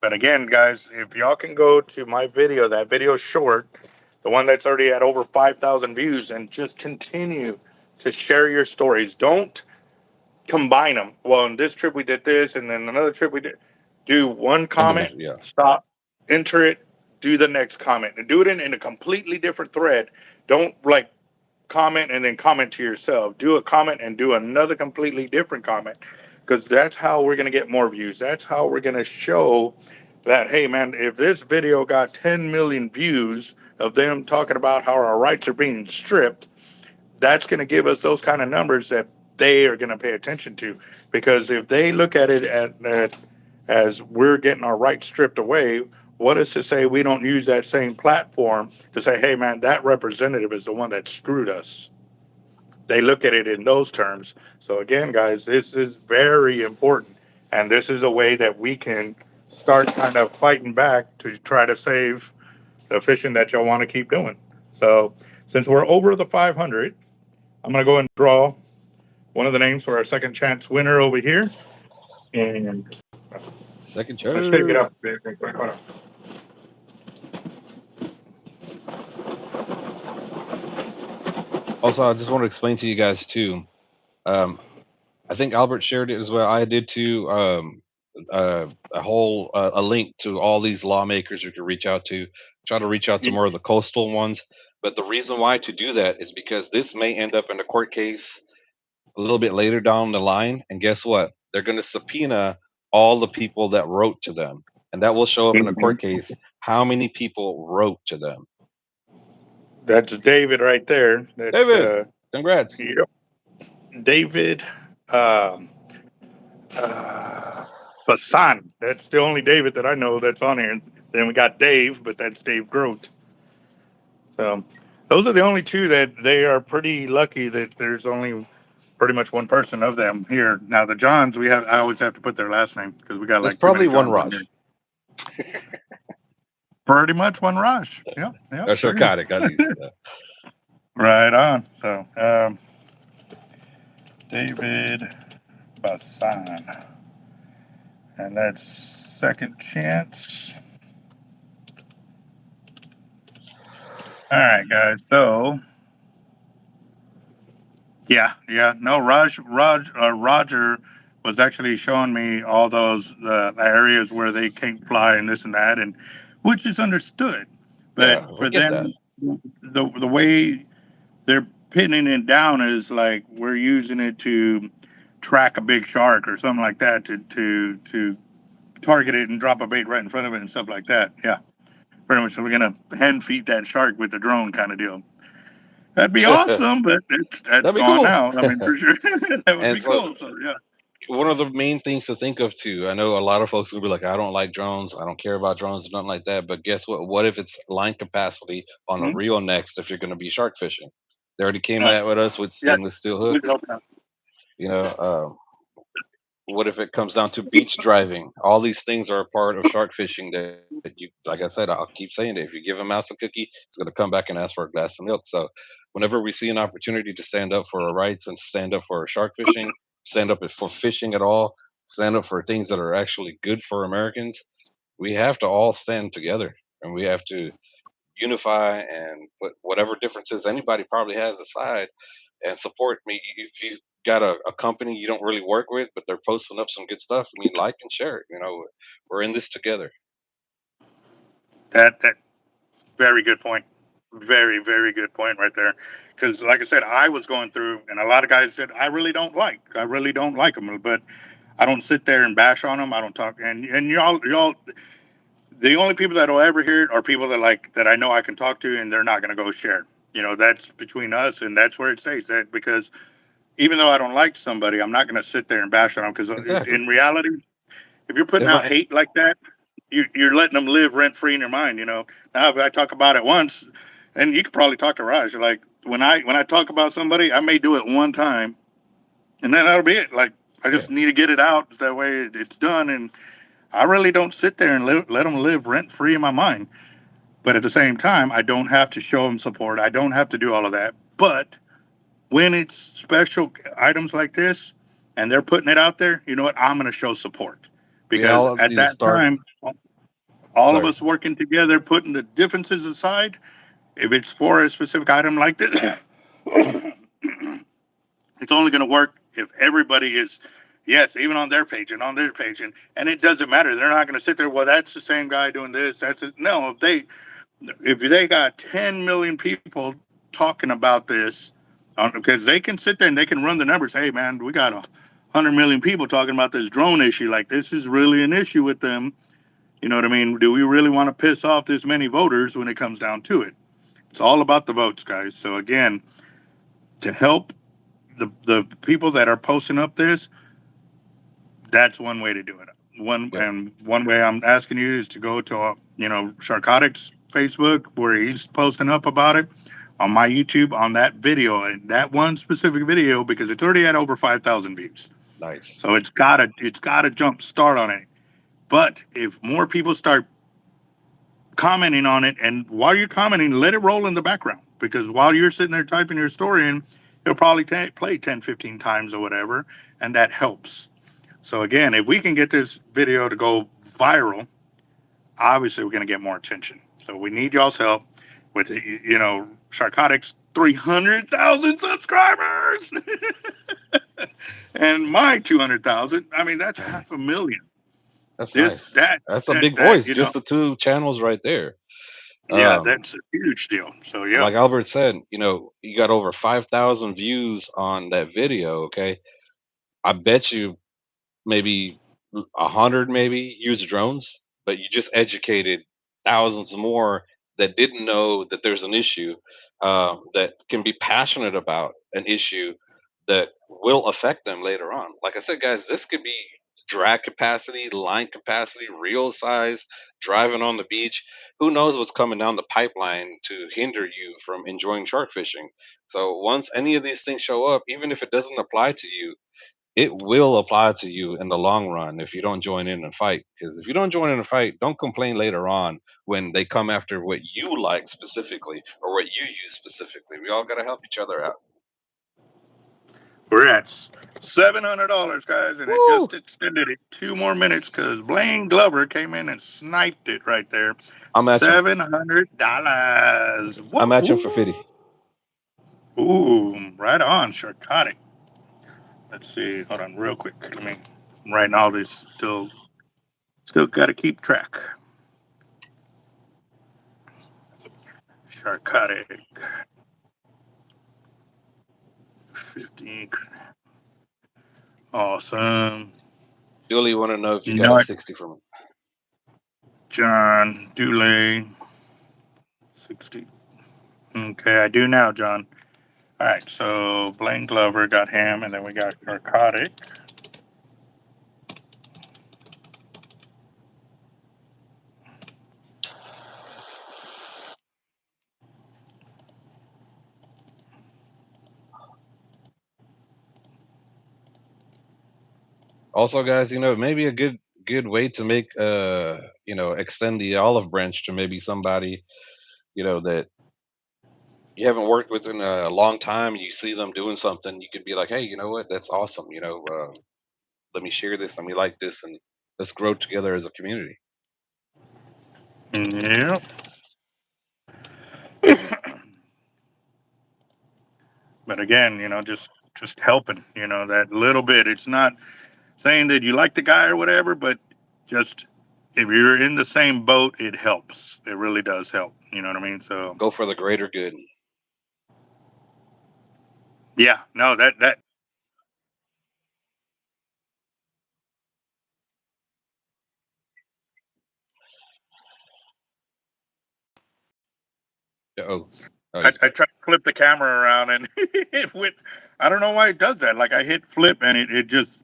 but again, guys, if y'all can go to my video, that video short, the one that's already at over 5,000 views, and just continue to share your stories. Don't combine them. Well, on this trip we did this, and then another trip we did. Do one comment, Individual, yeah. stop, enter it, do the next comment, and do it in a completely different thread. Don't like comment and then comment to yourself. Do a comment and do another completely different comment, because that's how we're going to get more views. That's how we're going to show that, hey, man, if this video got 10 million views of them talking about how our rights are being stripped, that's going to give us those kind of numbers that they are going to pay attention to. Because if they look at it as we're getting our rights stripped away, what is to say we don't use that same platform to say, hey, man, that representative is the one that screwed us? They look at it in those terms. So, again, guys, this is very important. And this is a way that we can start kind of fighting back to try to save the fishing that y'all want to keep doing. So, since we're over the 500, I'm going to go and draw one of the names for our second chance winner over here. And Second let's pick it chance. up. Hold on. Also, I just want to explain to you guys too. I think Albert shared it as well. I did too. A link to all these lawmakers you can reach out to. Try to reach out to more of the coastal ones. But the reason why to do that is because this may end up in a court case a little bit later down the line. And guess what? They're going to subpoena all the people that wrote to them, and that will show up in a court case how many people wrote to them. That's David right there. That's David, congrats. yep. David um, uh, Basan. That's the only David that I know that's on here. Then we got Dave, but that's Dave Grote. So those are the only two that they are pretty lucky that there's only pretty much one person of them here. Now the Johns, I always have to put their last name because we got There's like too many probably one Johns on here. Rush. Pretty much one Rush. Yep. Or Sharkotic, at least. Yeah. Right on. So David Basan. And that's second chance. All right, guys. So, no, Roger was actually showing me all those areas where they can't fly and this and that, and which is understood. But Yeah, we for get that. them, the way they're pinning it down is like we're using it to track a big shark or something like that to target it and drop a bait right in front of it and stuff like that. Yeah, pretty much. So we're gonna hand feed that shark with the drone kind of deal. That'd be awesome, but that's That'd be gone cool. now. I mean, for sure, that would And be so, cool. So yeah. one of the main things to think of too, I know a lot of folks will be like, I don't like drones, I don't care about drones, nothing like that. But guess what? What if it's line capacity on a Mhm. reel next if you're going to be shark fishing? They already came Uh, out with us with yeah, stainless steel we hooks. help out. You know, what if it comes down to beach driving? All these things are a part of shark fishing that you, like I said, I'll keep saying it. If you give a mouse a cookie, it's going to come back and ask for a glass of milk. So, whenever we see an opportunity to stand up for our rights and stand up for shark fishing, stand up for fishing at all, stand up for things that are actually good for Americans, we have to all stand together and we have to unify and put whatever differences anybody probably has aside and support me. If you got a company you don't really work with, but they're posting up some good stuff, I mean, like and share it. You know, we're in this together. That very good point. Very very good point right there. Because like I said, I was going through, and a lot of guys said I really don't like. I really don't like them, but I don't sit there and bash on them. I don't talk, and y'all. The only people that'll ever hear it are people that like that I know I can talk to, and they're not going to go share. You know, that's between us, and that's where it stays. That because even though I don't like somebody, I'm not going to sit there and bash on them because Exactly. in reality, if you're putting It out might, hate like that, you're letting them live rent free in your mind. You know. Now, if I talk about it once, and you could probably talk to Raj, like when I talk about somebody, I may do it one time, and then that'll be it. Like I yeah. just need to get it out that way it's done, and I really don't sit there and let them live rent free in my mind. But at the same time, I don't have to show them support. I don't have to do all of that. But when it's special items like this and they're putting it out there, you know what? I'm going to show support We because all at need to that start. time, all of Sorry. us working together, putting the differences aside, if it's for a specific item like this, it's only going to work if everybody is, yes, even on their page and on their page. And it doesn't matter. They're not going to sit there, well, that's the same guy doing this. That's it. No, if they got 10 million people talking about this, because they can sit there and they can run the numbers. Hey, man, we got 100 million people talking about this drone issue. Like, this is really an issue with them. You know what I mean? Do we really want to piss off this many voters when it comes down to it? It's all about the votes, guys. So, again, to help the people that are posting up this, that's one way to do it. Yeah. One way I'm asking you is to go to Sharkotic's Facebook where he's posting up about it, on my YouTube on that video, and that one specific video, because it's already at over 5,000 views. Nice. So it's gotta jump start on it. But if more people start commenting on it, and while you're commenting, let it roll in the background, because while you're sitting there typing your story in, it'll probably play 10, 15 times or whatever, and that helps. So again, if we can get this video to go viral, obviously we're going to get more attention. So we need y'all's help with, Sharkotic's 300,000 subscribers and my 200,000. I mean, that's 500,000. That's This, nice. that, That's a that, big that, voice. Just the two channels right there. yeah, Um, that's a huge deal. So yeah. like Albert said, you got over 5,000 views on that video. Okay, I bet you maybe 100 maybe use drones, but you just educated thousands more that didn't know that there's an issue, that can be passionate about an issue that will affect them later on. Like I said, guys, this could be drag capacity, line capacity, reel size, driving on the beach. Who knows what's coming down the pipeline to hinder you from enjoying shark fishing? So once any of these things show up, even if it doesn't apply to you, it will apply to you in the long run if you don't join in and fight. Because if you don't join in and fight, don't complain later on when they come after what you like specifically or what you use specifically. We all got to help each other out. We're at $700, guys, and it Woo! just extended it 2 more minutes because Blaine Glover came in and sniped it right there. I'll match him. $700. I'll match him for Woo! 50. Ooh, right on, Sharkotic. Let's see. Hold on, real quick. I mean, right now, this still got to keep track. Sharkotic, 50. Awesome. Julie, want to know if you You know got what, 60 from him. John Dulay, 60. Okay, I do now, John. All right, so Blaine Glover got him, and then we got Sharkotic. Also, guys, maybe a good way to make extend the olive branch to maybe somebody that you haven't worked with in a long time. You see them doing something, you could be like, hey, you know what, that's awesome. Let me share this, let me like this, and let's grow together as a community. Yep. But again, just helping, that little bit. It's not saying that you like the guy or whatever, but just if you're in the same boat, it helps. It really does help. You know what I mean? So Go for the greater good. yeah, no, that Oh, oh, I tried to flip the camera around and it went. I don't know why it does that. Like I hit flip and it just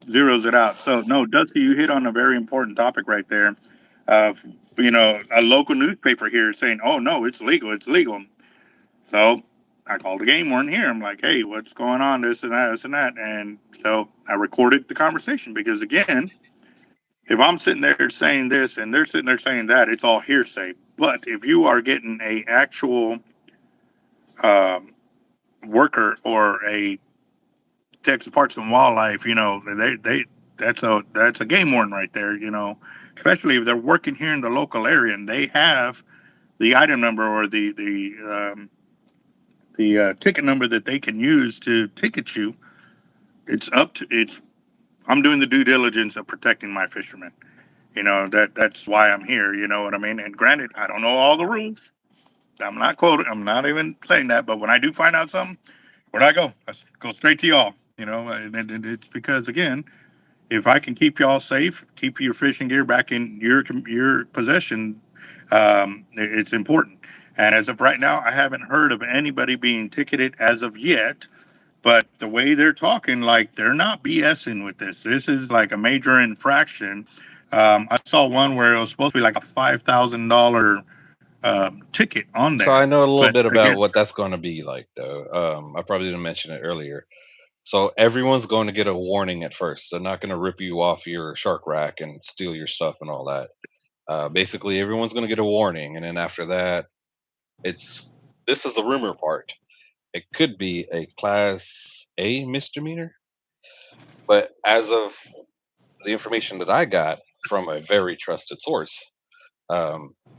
zeroes it out. So no, Dusty, you hit on a very important topic right there. Uh, a local newspaper here saying, "Oh no, it's legal, it's legal." So I called the game warden here. I'm like, "Hey, what's going on? This and that, this and that." And so I recorded the conversation because again, if I'm sitting there saying this and they're sitting there saying that, it's all hearsay. But if you are getting a actual um, worker or a Texas Parks and Wildlife, they that's a game warden right there. Especially if they're working here in the local area and they have the item number or the ticket number that they can use to ticket you. It's I'm doing the due diligence of protecting my fishermen. That's why I'm here. You know what I mean? And granted, I don't know all the rules. I'm not quoting. I'm not even saying that. But when I do find out something, where'd I go? I go straight to y'all. And it's because again, if I can keep y'all safe, keep your fishing gear back in your possession, it's important. And as of right now, I haven't heard of anybody being ticketed as of yet. But the way they're talking, like they're not BSing with this. This is like a major infraction. I saw one where it was supposed to be like a $5,000 ticket on So there. I know a little But bit about again, what that's going to be like, though. I probably didn't mention it earlier. So everyone's going to get a warning at first. They're not going to rip you off your shark rack and steal your stuff and all that. Basically, everyone's going to get a warning, and then after that, it's this is the rumor part. It could be a class A misdemeanor, but as of the information that I got from a very trusted source,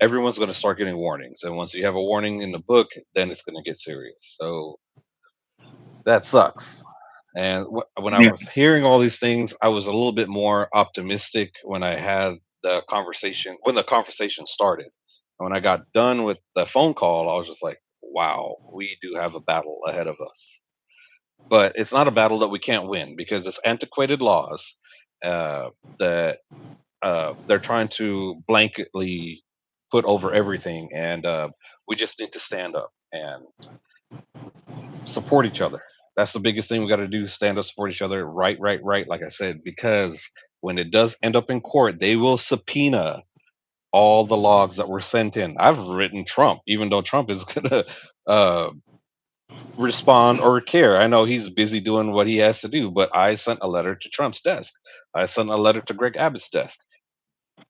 everyone's going to start getting warnings, and once you have a warning in the book, then it's going to get serious. So that sucks. And when I yeah, was hearing all these things, I was a little bit more optimistic when I had the conversation, when the conversation started. And when I got done with the phone call, I was just like, wow, we do have a battle ahead of us. But it's not a battle that we can't win because it's antiquated laws uh, that they're trying to blanketly put over everything. And we just need to stand up and support each other. That's the biggest thing we got to do: stand up, support each other. Right, right, right. Like I said, because when it does end up in court, they will subpoena all the logs that were sent in. I've written Trump, even though Trump is gonna uh, respond or care. I know he's busy doing what he has to do, but I sent a letter to Trump's desk. I sent a letter to Greg Abbott's desk.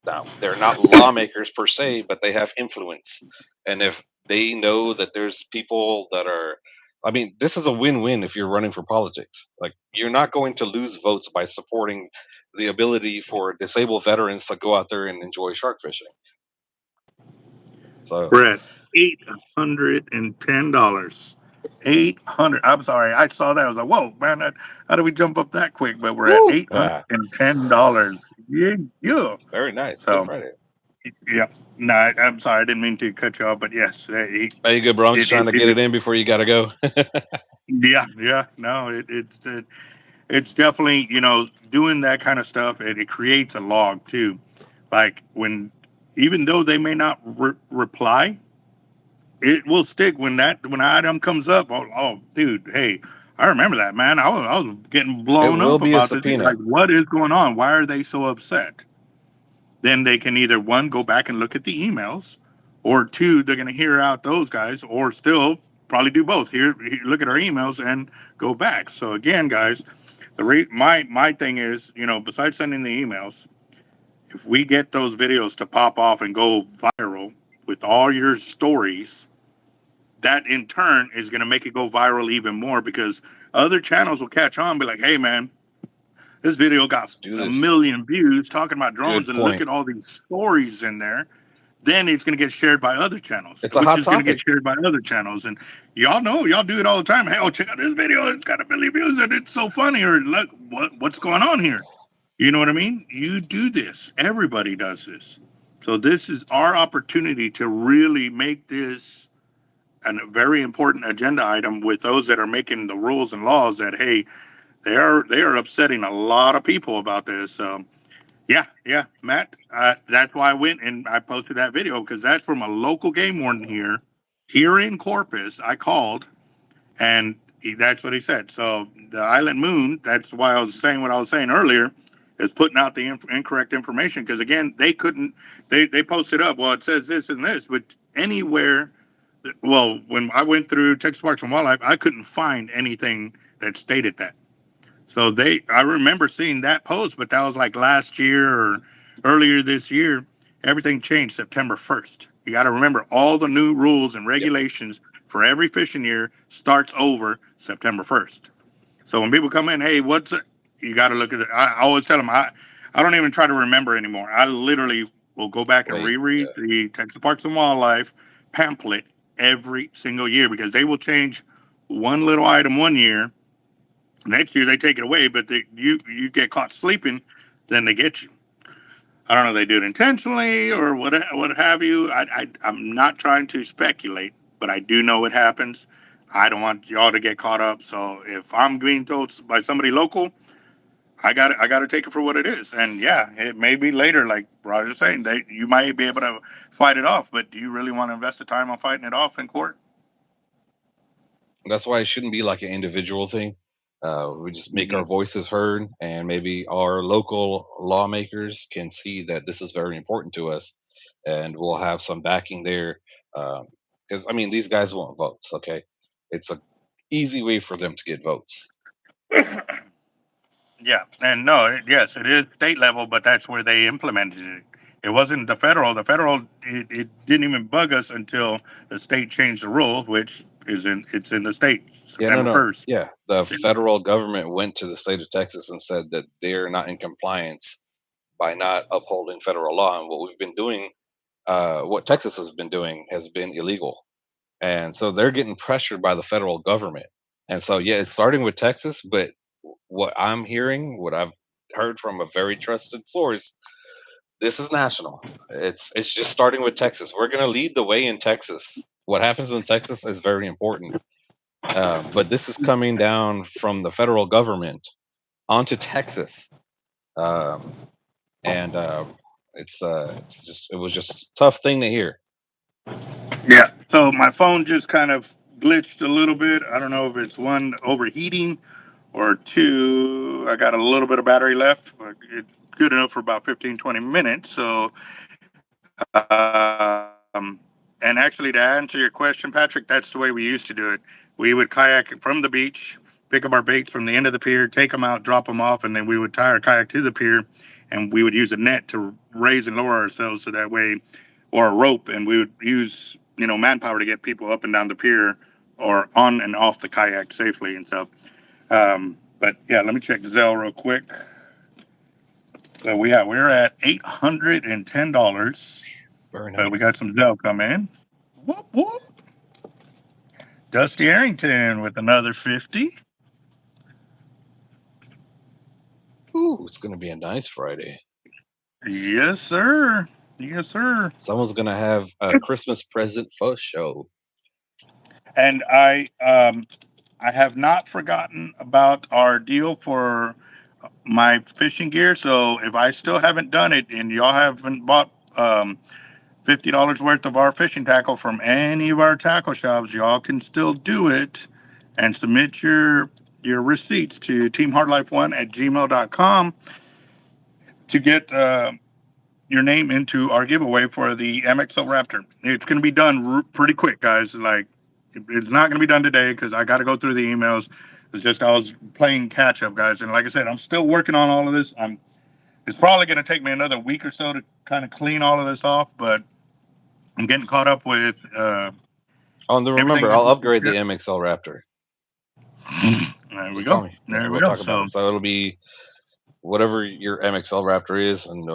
Now, they're not lawmakers per se, but they have influence. And if they know that there's people that are, I mean, this is a win win if you're running for politics. Like, you're not going to lose votes by supporting the ability for disabled veterans to go out there and enjoy shark fishing. So, we're at $810. 800. I'm sorry, I saw that. I was like, whoa, man, how do we jump up that quick? But we're at woo, $810. Yeah, yeah. very nice. Good So, Friday. yeah. No, I'm sorry, I didn't mean to cut you off, but yes, Are you good, bro? I'm just trying to it get it is. in before you got to go. Yeah, yeah. No, it's definitely doing that kind of stuff. It creates a log too, like even though they may not reply, it will stick when an item comes up. Oh, dude, hey, I remember that, man. I was getting It blown will up be a about this. subpoena. Like, what is going on? Why are they so upset? Then they can either one go back and look at the emails, or two, they're going to hear out those guys, or still probably do both. Look at our emails and go back. So again, guys, my thing is, besides sending the emails, if we get those videos to pop off and go viral with all your stories, that in turn is going to make it go viral even more because other channels will catch on and be like, hey man, this video got Let's do a this. million views talking about drones Good and look point. at all these stories in there. Then it's going to get shared by other channels, It's a which hot is going to get topic. shared by other channels. And y'all do it all the time. Hey, oh, check out this video. It's got a million views and it's so funny. Or look, what's going on here? You know what I mean? You do this. Everybody does this. So this is our opportunity to really make this a very important agenda item with those that are making the rules and laws that hey, they are upsetting a lot of people about this. Yeah, Matt. That's why I went and I posted that video because that's from a local game warden here in Corpus. I called and that's what he said. So the Island Moon. That's why I was saying what I was saying earlier. Is putting out the incorrect information because again they couldn't. They posted up. Well, it says this and this, but anywhere well, when I went through Texas Parks and Wildlife, I couldn't find anything that stated that. So I remember seeing that post, but that was like last year or earlier this year, everything changed September 1st. You got to remember all the new rules and Yep. regulations for every fishing year starts over September 1st. So when people come in, hey, what's it? You got to look at it. I always tell them, I don't even try to remember anymore. I literally will go back and Wait. reread Yeah. the Texas Parks and Wildlife pamphlet every single year because they will change one little item one year. Next year they take it away, but you get caught sleeping, then they get you. I don't know if they do it intentionally or what have you. I'm not trying to speculate, but I do know it happens. I don't want y'all to get caught up. So if I'm being told by somebody local, I got to take it for what it is. And yeah, it may be later, like Roger's saying, you might be able to fight it off. But do you really want to invest the time on fighting it off in court? That's why it shouldn't be like an individual thing. We just make Mhm. our voices heard, and maybe our local lawmakers can see that this is very important to us, and we'll have some backing there. Because I mean, these guys want votes. Okay, it's a easy way for them to get votes. Yeah, and no, yes, it is state level, but that's where they implemented it. It wasn't the federal. The federal, it didn't even bug us until the state changed the rules, which it's in the state Yeah, no, September no. 1st. Yeah, the federal government went to the state of Texas and said that they're not in compliance by not upholding federal law, and what we've been doing, what Texas has been doing, has been illegal. And so they're getting pressured by the federal government. And so, yeah, it's starting with Texas, but what I'm hearing, what I've heard from a very trusted source, this is national. It's just starting with Texas. We're going to lead the way in Texas. What happens in Texas is very important. But this is coming down from the federal government onto Texas, um, and it's just it was just a tough thing to hear. Yeah. So my phone just kind of glitched a little bit. I don't know if it's one overheating or two. I got a little bit of battery left. But it's good enough for about 15, 20 minutes. So, and actually, to answer your question, Patrick, that's the way we used to do it. We would kayak from the beach, pick up our baits from the end of the pier, take them out, drop them off, and then we would tie our kayak to the pier, and we would use a net to raise and lower ourselves so that way, or a rope, and we would use manpower to get people up and down the pier or on and off the kayak safely and stuff. But yeah, let me check Zelle real quick. So we're at $810. Very But we got nice. some Zelle come in. Whoop, whoop. Dusty Arrington with another 50. Ooh, it's going to be a nice Friday. Yes, sir. Yes, sir. Someone's gonna have a Christmas present for show. And I have not forgotten about our deal for my fishing gear. So if I still haven't done it and y'all haven't bought $50 worth of our fishing tackle from any of our tackle shops, y'all can still do it and submit your receipts to teamhardlife1@gmail.com to get your name into our giveaway for the MXL Raptor. It's going to be done pretty quick, guys. Like, it's not going to be done today because I got to go through the emails. It's just I was playing catch up, guys, and like I said, I'm still working on all of this. It's probably going to take me another week or so to kind of clean all of this off, but I'm getting caught up with Oh, and then everything remember, that I'll needs to upgrade the ship. MXL Raptor. There we Just call go. me. Yeah, There we we'll go. talk about So, it. So it'll be whatever your MXL Raptor is, and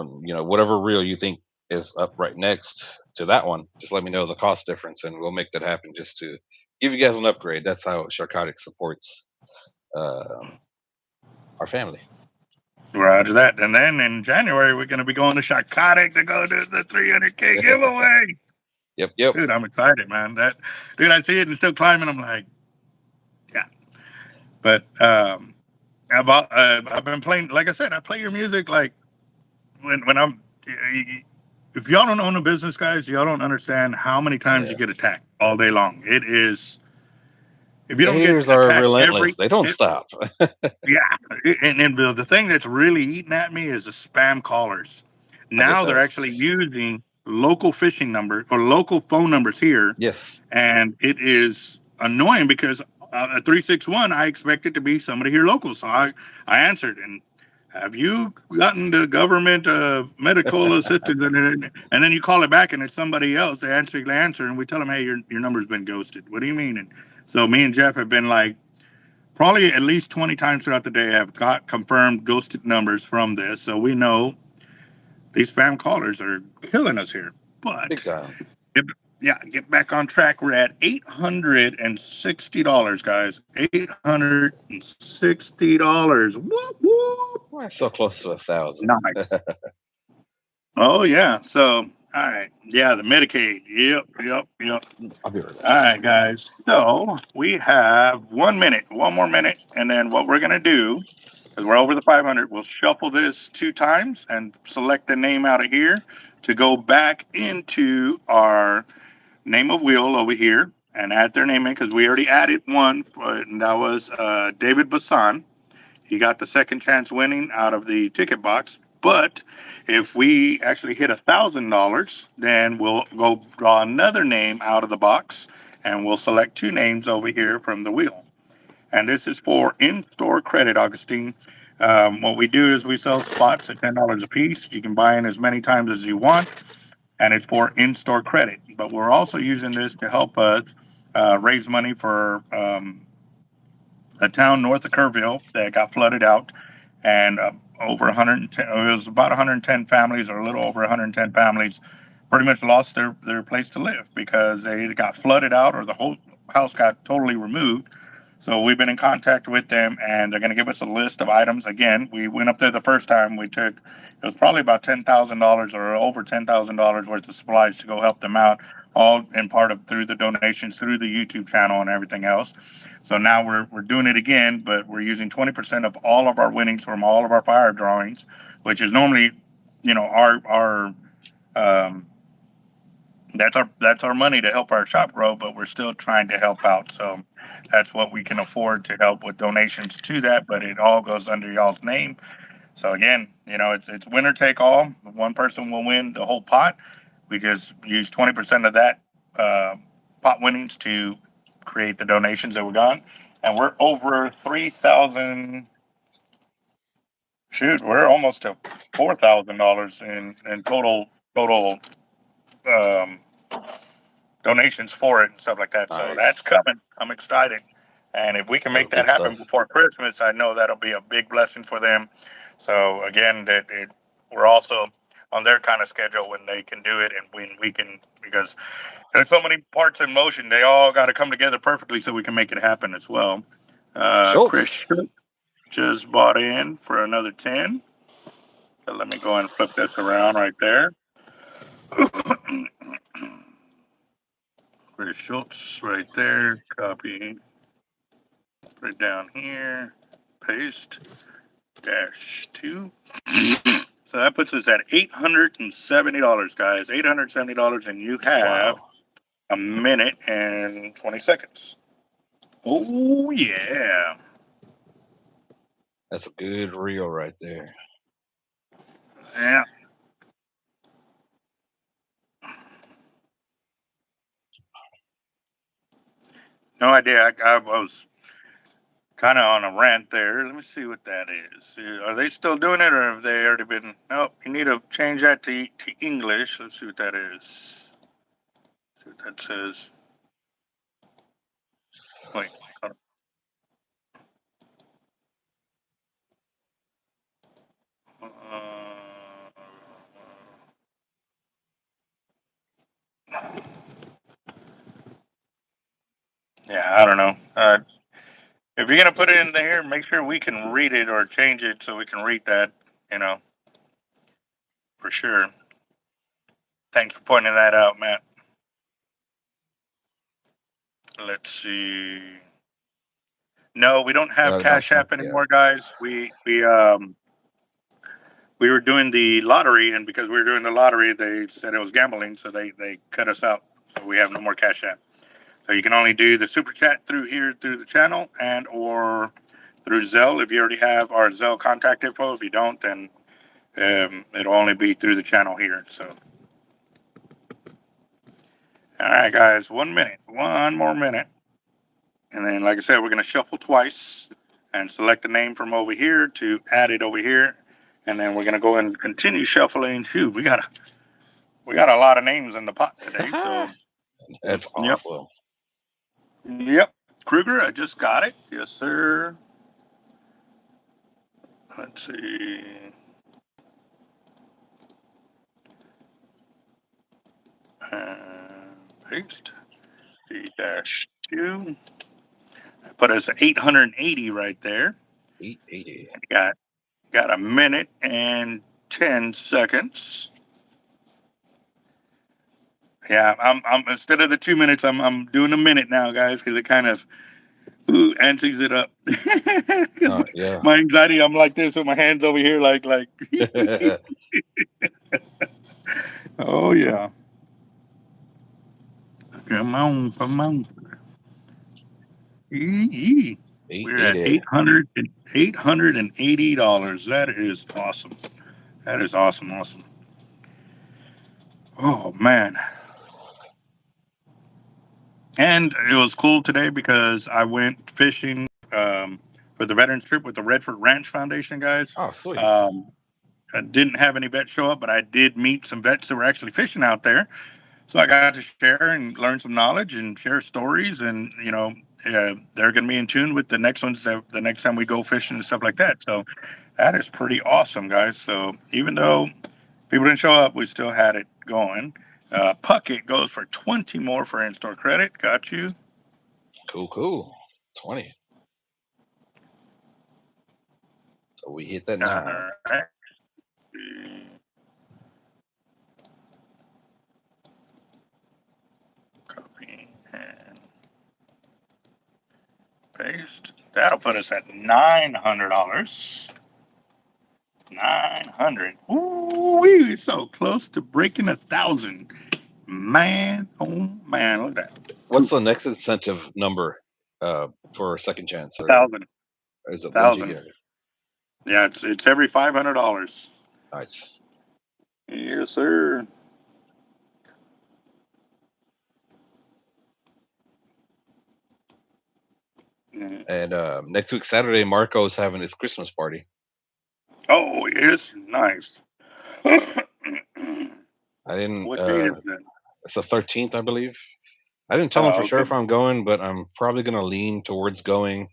whatever reel you think is up right next to that one. Just let me know the cost difference, and we'll make that happen. Just to give you guys an upgrade. That's how Sharkotic supports um, our family. Roger that. And then in January, we're going to be going to Sharkotic to go to the 300K giveaway. Yep, yep. Dude, I'm excited, man. Dude, I see it and still climbing. I'm like, yeah. But I've been playing. Like I said, I play your music like when I'm. If y'all don't own a business, guys, y'all don't understand how many times you Yeah. get attacked all day long. It is. If you The don't get haters are attacked relentless. They don't it, stop. yeah, and the thing that's really eating at me is the spam callers. I get Now they're that. actually using local phishing numbers or local phone numbers here, Yes. and it is annoying because a 361 I expect it to be somebody here local, so I answered, and have you gotten the government medical assistance? And then you call it back and it's somebody else. They answer, and we tell them, hey, your number's been ghosted. What do you mean? And so me and Jeff have been like, probably at least 20 times throughout the day, have got confirmed ghosted numbers from this. So we know these spam callers are killing us here. Big But time. yeah, get back on track. We're at $860, guys. $860. Whoop, whoop. We're so close to 1,000. Nice. Oh yeah. So all right. Yeah, the Medicaid. Yep. I'll be right back. All right, guys. So we have 1 minute, one more minute, and then what we're gonna do, because we're over the 500, we'll shuffle this 2 times and select the name out of here to go back into our name of wheel over here and add their name in because we already added one, and that was David Bassan. He got the second chance winning out of the ticket box. But if we actually hit $1,000, then we'll go draw another name out of the box and we'll select 2 names over here from the wheel. And this is for in-store credit, Augustine. What we do is we sell spots at $10 a piece. You can buy in as many times as you want, and it's for in-store credit. But we're also using this to help us raise money for a town north of Kerrville that got flooded out, and over 110, it was about 110 families, or a little over 110 families, pretty much lost their place to live because they got flooded out or the whole house got totally removed. So we've been in contact with them, and they're going to give us a list of items. Again, we went up there the first time. We took, it was probably about $10,000 or over $10,000 worth of supplies to go help them out, all in part of through the donations, through the YouTube channel and everything else. So now we're doing it again, but we're using 20% of all of our winnings from all of our fire drawings, which is normally, our that's our money to help our shop grow, but we're still trying to help out. So that's what we can afford to help with donations to that, but it all goes under y'all's name. So again, it's winner take all. One person will win the whole pot. We just use 20% of that pot winnings to create the donations that we got, and we're over 3,000. Shoot, we're almost to $4,000 in total um, donations for it and stuff like that. So that's Nice. coming. I'm excited. And if we can That's make good that happen stuff. before Christmas, I know that'll be a big blessing for them. So again, we're also on their kind of schedule when they can do it and when we can, because there's so many parts in motion. They all got to come together perfectly so we can make it happen as well. Chris Schultz. just bought in for another 10. So let me go and flip this around right there. Chris Schultz right there. Copy. Put it down here. Paste. -2. So that puts us at $870, guys. $870, and you have Wow. a minute and 20 seconds. Oh, yeah. That's a good reel right there. Yeah. No idea. I was kind of on a rant there. Let me see what that is. Are they still doing it, or have they already been? Nope. You need to change that to English. Let's see what that is. See what that says. Wait. Yeah, I don't know. If you're gonna put it in there, make sure we can read it or change it so we can read that. You know, for sure. Thanks for pointing that out, Matt. Let's see. No, we don't have Not Cash quite App yet. anymore, guys. We were doing the lottery, and because we were doing the lottery, they said it was gambling, so they cut us out. So we have no more Cash App. So you can only do the super chat through here through the channel and or through Zelle if you already have our Zelle contact info. If you don't, then it'll only be through the channel here. So, all right, guys, 1 minute, one more minute, and then, like I said, we're gonna shuffle twice and select the name from over here to add it over here. And then we're gonna go and continue shuffling. Shoot, we got a lot of names in the pot today. So That's yep, awesome. yep. Kruger, I just got it. Yes, sir. Let's see. Paste D-2. That put us at 880 right there. 880. Got a minute and 10 seconds. Yeah, I'm instead of the 2 minutes, I'm doing a minute now, guys, because it kind of antes it up. Yeah. My anxiety, I'm like this with my hands over here, like. Oh yeah. Come on, come on. We're at 880. $880. That is awesome. That is awesome, awesome. Oh man. And it was cool today because I went fishing for the veterans trip with the Redford Ranch Foundation guys. Oh, sweet. I didn't have any vets show up, but I did meet some vets that were actually fishing out there. So I got to share and learn some knowledge and share stories. And, they're going to be in tune with the next ones the next time we go fishing and stuff like that. So that is pretty awesome, guys. So even though people didn't show up, we still had it going. Puckett goes for 20 more for in-store credit. Got you. Cool. 20. So we hit that All 9. right. Let's see. Copy and paste. That'll put us at $900. 900. Ooh, we so close to breaking 1,000. Man, oh man, look at that. What's the next incentive number for second chance, or 1,000. is it 1 1,000. giga? Yeah, it's every $500. Nice. Yes, sir. Mm. And next week Saturday, Marco's having his Christmas party. Oh, it's nice. What I didn't. date is it? It's the 13th, I believe. I didn't tell him Oh, for sure okay. if I'm going, but I'm probably gonna lean towards going.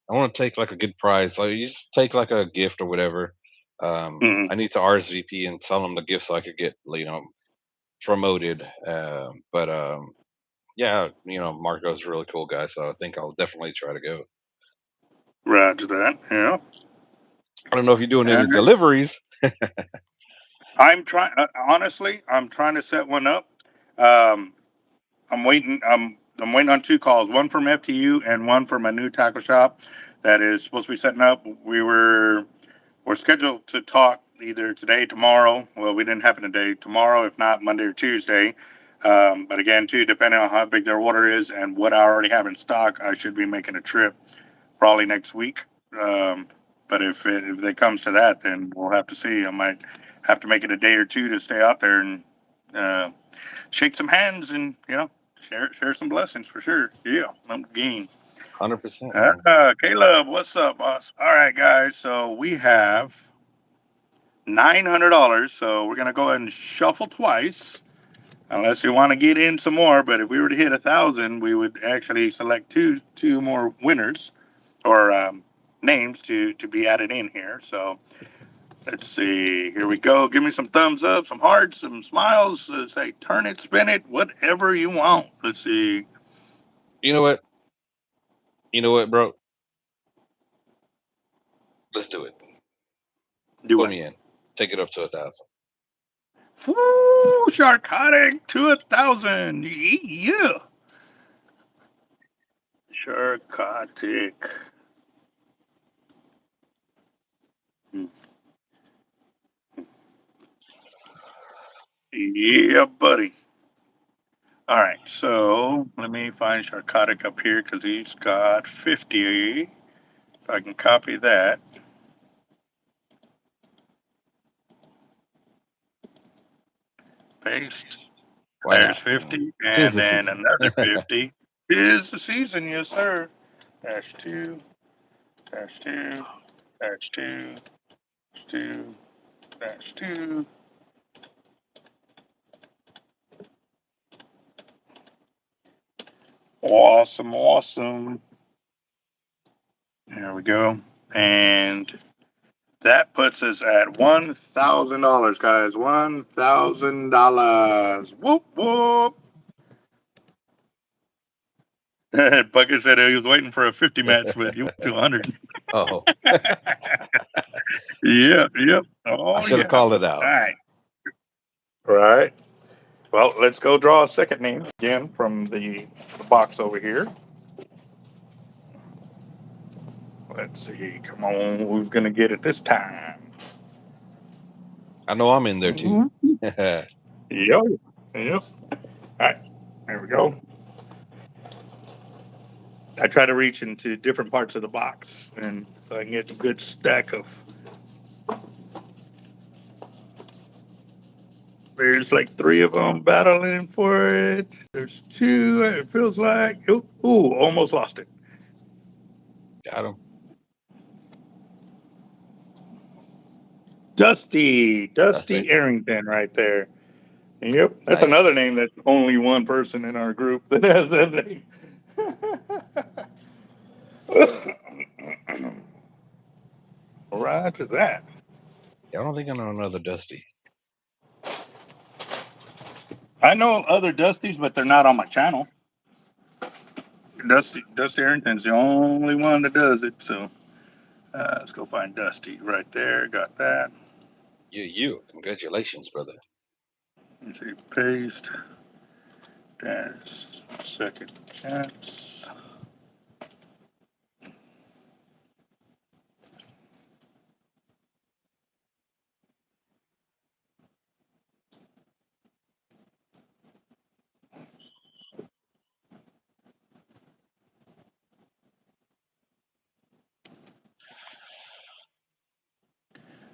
I want to take like a good prize. Like you just take like a gift or whatever. Mhm. I need to RSVP and tell them the gift so I could get promoted. But yeah, Marco's a really cool guy, so I think I'll definitely try to go. Roger that. Yeah. I don't know if you're doing All any right. deliveries. I'm trying. Honestly, I'm trying to set one up. Um, I'm waiting. I'm waiting on two calls. One from FTU and one for my new tackle shop that is supposed to be setting up. We're scheduled to talk either today, tomorrow. Well, we didn't happen today. Tomorrow, if not Monday or Tuesday. But again, too, depending on how big their order is and what I already have in stock, I should be making a trip probably next week. Um, but if it comes to that, then we'll have to see. I might have to make it a day or two to stay out there and uh, shake some hands and share some blessings for sure. Yeah, I'm game. 100%, man. Caleb, what's up, boss? All right, guys. So we have $900. So we're gonna go ahead and shuffle twice, unless you want to get in some more. But if we were to hit 1,000, we would actually select two more winners or names to be added in here. So let's see. Here we go. Give me some thumbs up, some hearts, some smiles. Say turn it, spin it, whatever you want. Let's see. You know what? You know what, bro? Let's do it. Do Put it. me in. Take it up to 1,000. Woo! Sharkotic to 1,000. Yeah. Sharkotic. Yeah, buddy. All right, so let me find Sharkotic up here because he's got 50. So I can copy that. Paste. Why There's not? 50. Tis And the then season. another 50. Is the season, yes, sir. Dash two, dash two, dash two, dash two. -2. Awesome, awesome. There we go. And that puts us at $1,000, guys. $1,000. Whoop, whoop. Bucket said he was waiting for a 50 match, but you went to 100. Oh, Yep, yep. Oh, I should have yeah. called it out. Nice. Right. Well, let's go draw a second name again from the box over here. Let's see. Come on. Who's going to get it this time? I know I'm in there too. Yep. Yep. All right. There we go. I try to reach into different parts of the box and so I can get a good stack of. There's like 3 of them battling for it. There's 2. It feels like. Ooh, almost lost it. Got him. Dusty Arrington right there. Yep, that's Nice. another name that's only one person in our group that has that name. Roger that. Yeah, I don't think I know another Dusty. I know other Dusties, but they're not on my channel. Dusty Arrington's the only one that does it. So let's go find Dusty right there. Got that. You. Congratulations, brother. Let's see, paste. Dash second chance.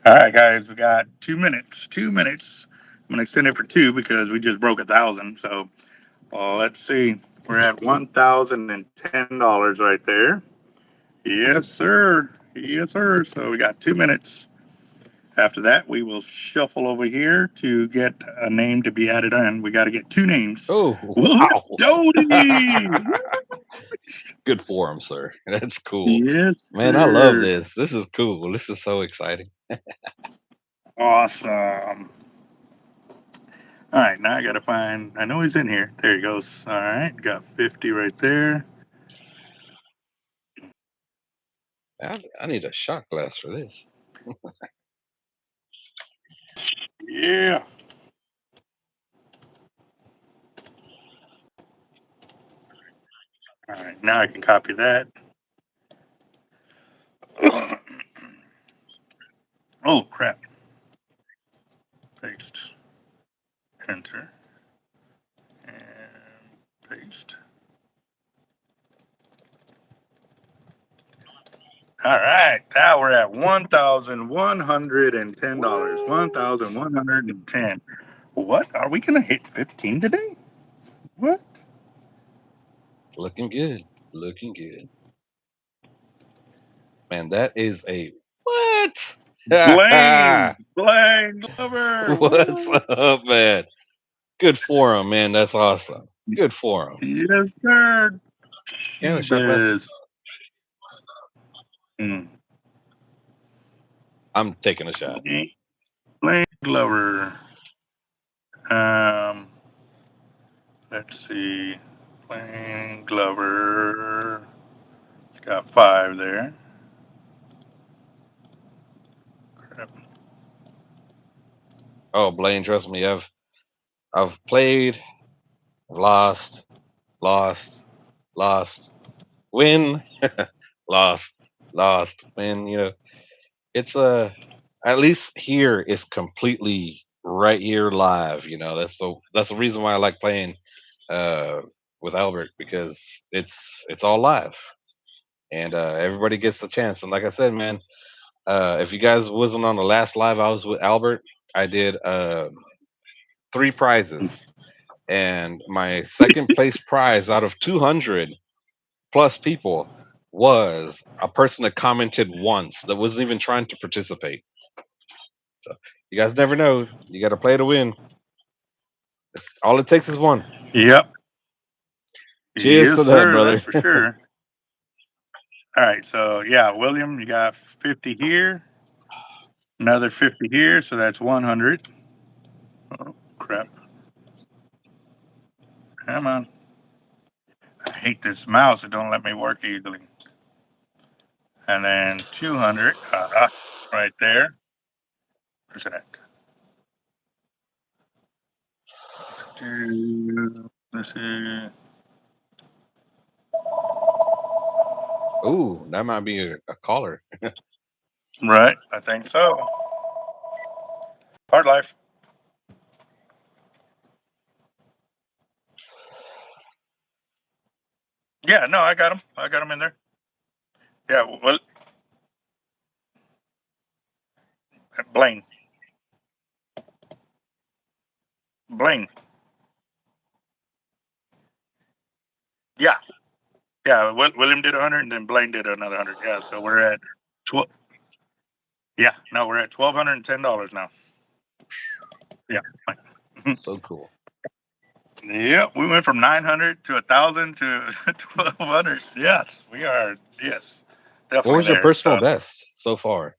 All right, guys, we got 2 minutes. 2 minutes. I'm gonna extend it for 2 because we just broke 1,000. So, let's see. We're at $1,010 right there. Yes, sir. Yes, sir. So we got 2 minutes. After that, we will shuffle over here to get a name to be added on. We got to get 2 names. Oh, wow. Doty! Good for him, sir. That's cool. Yes, Man, I love this. This is cool. This is so exciting. Awesome. All right, now I got to find, I know he's in here. There he goes. All right, got 50 right there. I need a shot glass for this. Yeah. All right, now I can copy that. Oh, crap. Paste. Enter. And paste. All right, now we're at $1,110. 1,110. What? Are we gonna hit 15 today? What? Looking good. Looking good. Man, that is a what? Blaine Glover. What's up, man? Good for him, man. That's awesome. Good for him. Yes, sir. Yeah, shot glass. I'm taking a shot. Blaine Glover. Let's see. Blaine Glover. He's got 5 there. Crap. Oh, Blaine, trust me, I've played, lost, win, lost, win. You know, it's at least here it's completely right here live. You know, that's the reason why I like playing uh with Albert, because it's all live, and everybody gets the chance. And like I said, man, if you guys wasn't on the last live I was with Albert, I did 3 prizes, and my second place prize out of 200 plus people was a person that commented once that wasn't even trying to participate. So You guys never know. You got to play to win. All it takes is one. Yep. Cheers Yes, to that, sir. That's brother. for sure. All right. So yeah, William, you got 50 here, another 50 here, so that's 100. Oh crap! Come on. I hate this mouse. It don't let me work easily. And then 200 right there. Where's that? This is Ooh, that might be a caller. right. I think so. Hard life. Yeah, no, I got him. I got him in there. Yeah, well, Blaine. Blaine. Yeah, yeah. William did 100, and then Blaine did another 100. Yeah, so we're at 12. Yeah, no, we're at $1,210 now. Yeah. So cool. Yeah, we went from 900 to 1,000 to 1,200. Yes, we are. Yes, What definitely was your there. personal So best so far?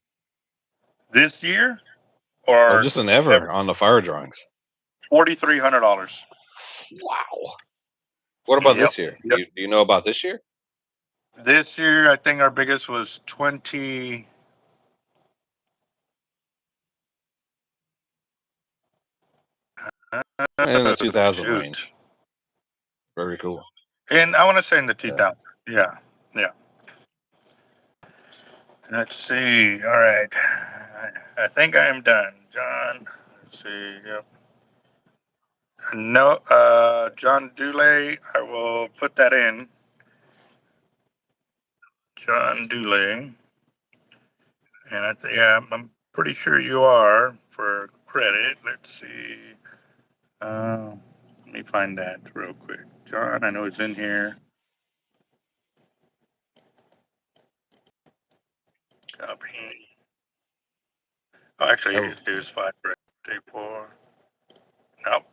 this year Or or just an ever ever, on the fire drawings? $4,300. Wow. What about Yep. this year? Yep. Do you know about this year? This year, I think our biggest was 20. In the 2000 Shoot. range. Very cool. And I want to say in the Yeah. 2000. Yeah. Yeah. Let's see. All right. I think I am done. John. Let's see. Yep. No, John Dulay. I will put that in. John Dulay. And yeah, I'm pretty sure you are for credit. Let's see. Let me find that real quick. John, I know it's in here. Copy. Oh, actually, Oh, it is 5 day 4. Nope.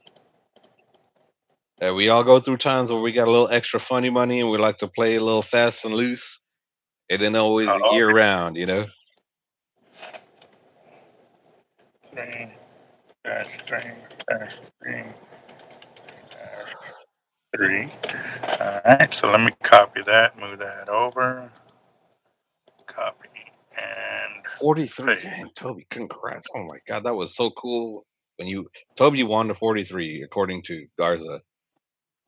we all go through times where we got a little extra funny money and we like to play a little fast and loose. It ain't always Oh, year round, you know? okay. 3 dash 3 dash 3. All right, so let me copy that, move that over, copy, and 43. paste. Dang, Toby, congrats. Oh my God, that was so cool. Toby won the 43, according to Garza.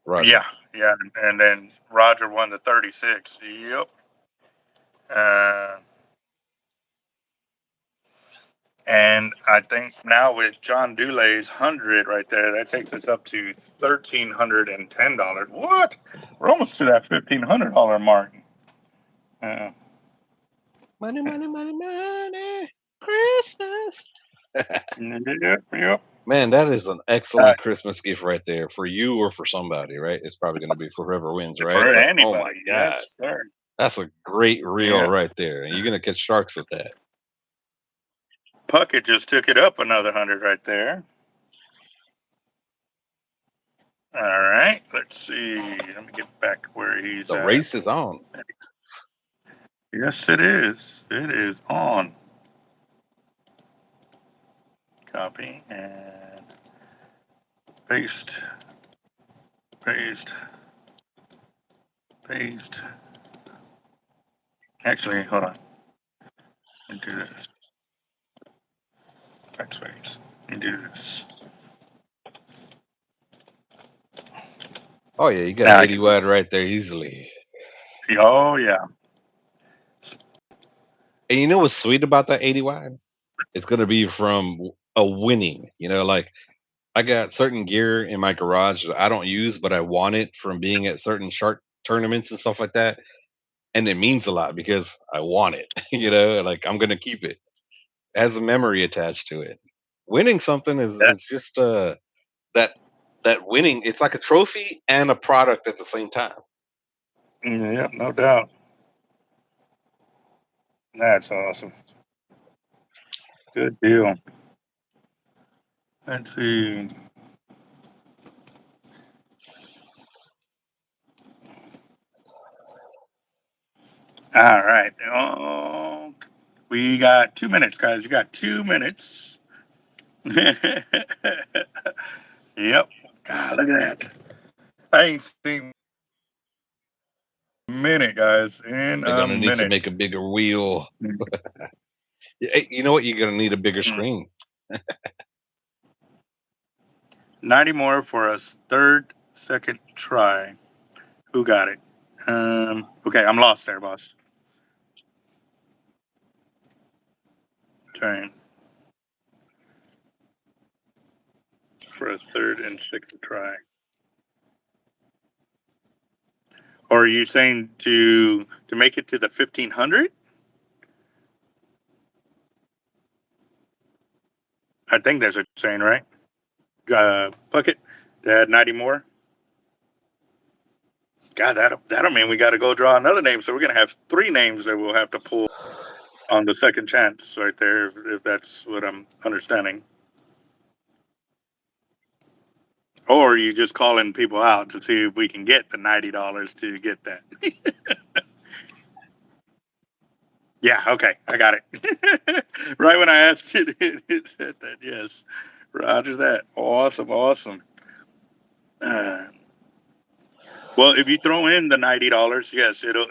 Roger. Yeah, yeah, and then Roger won the 36. Yep. Uh, and I think now with John Dulay's 100 right there, that takes us up to $1,310. What? We're almost to that $1,500 mark. Uh, Money, money, money, money. Christmas. yep, yep. Man, that is an Uh, excellent Christmas gift right there for you or for somebody, right? It's probably going to be for whoever wins, right? for But oh my anybody, God, yes, sir. that's a great reel Yeah. right there. And you're going to catch sharks with that. Puckett just took it up another 100 right there. All right, let's see. Let me get back where he's The at. race is on. Yes, it is. It is on. Copy and paste, paste, paste. Actually, hold on. Let me do this. Backspace. Let me do this. Oh, yeah, you got Now an I 80 can. watt right there easily. Oh yeah. And you know what's sweet about that 80 watt? It's going to be from a winning, like I got certain gear in my garage that I don't use, but I want it from being at certain shark tournaments and stuff like that. And it means a lot because I want it, like I'm gonna keep it. It has a memory attached to it. Winning something That, is just that that winning, it's like a trophy and a product at the same time. yeah, no doubt. That's awesome. Good deal. Let's see. All right. Oh, we got 2 minutes, guys. You got 2 minutes. Yep. God, look at that. I ain't seen a minute, guys. In They're a gonna need to make minute. a bigger wheel. Hey, you know what? You're gonna need a bigger Mm. screen. 90 more for a second try. Who got it? Okay, I'm lost there, boss. Trying for a third and sixth try. Or are you saying to make it to the 1500? I think that's what you're saying, right? Bucket to add 90 more. God, that'll mean we got to go draw another name. So we're gonna have 3 names that we'll have to pull on the second chance, right there. If that's what I'm understanding. Or you just calling people out to see if we can get the $90 to get that. Yeah, okay, I got it. Right when I asked it, it said that. Yes, Roger that. Awesome, awesome. Uh, well, if you throw in the $90, yes, it'll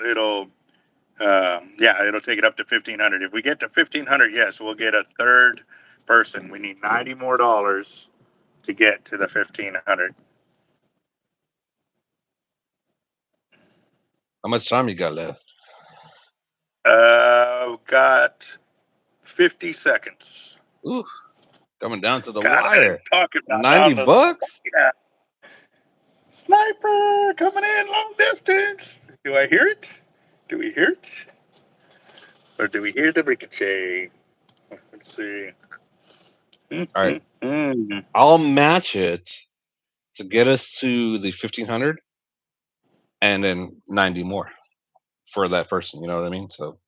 take it up to 1,500. If we get to 1,500, yes, we'll get a third person. We need 90 more dollars to get to the 1,500. How much time you got left? Got 50 seconds. Ooh, coming down to the God, I wire. didn't talk about down the $90? yeah. Sniper coming in long distance. Do I hear it? Do we hear it? Or do we hear the ricochet? Let's see. All right, Mm-hmm. I'll match it to get us to the 1,500, and then 90 more for that person. You know what I mean? So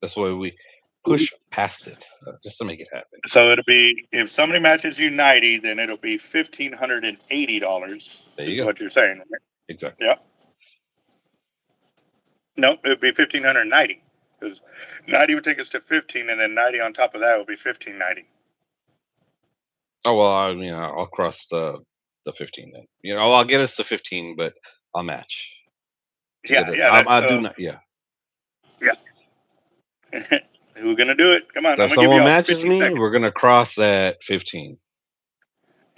that's why we push past it, just to make it happen. So it'll be if somebody matches you 90, then it'll be $1,580. There Is you go. what you're saying, right? Exactly. Yep. No, it would be 1,590 because 90 would take us to 15, and then 90 on top of that would be 1,590. Oh well, I mean, I'll cross the 15 then. You know, I'll get us to 15, but I'll match to Yeah, get it. yeah. I do not. Yeah. Yeah. We're gonna do it. Come on, So I'm if gonna give someone y'all matches 50 me, we're seconds. gonna cross that 15.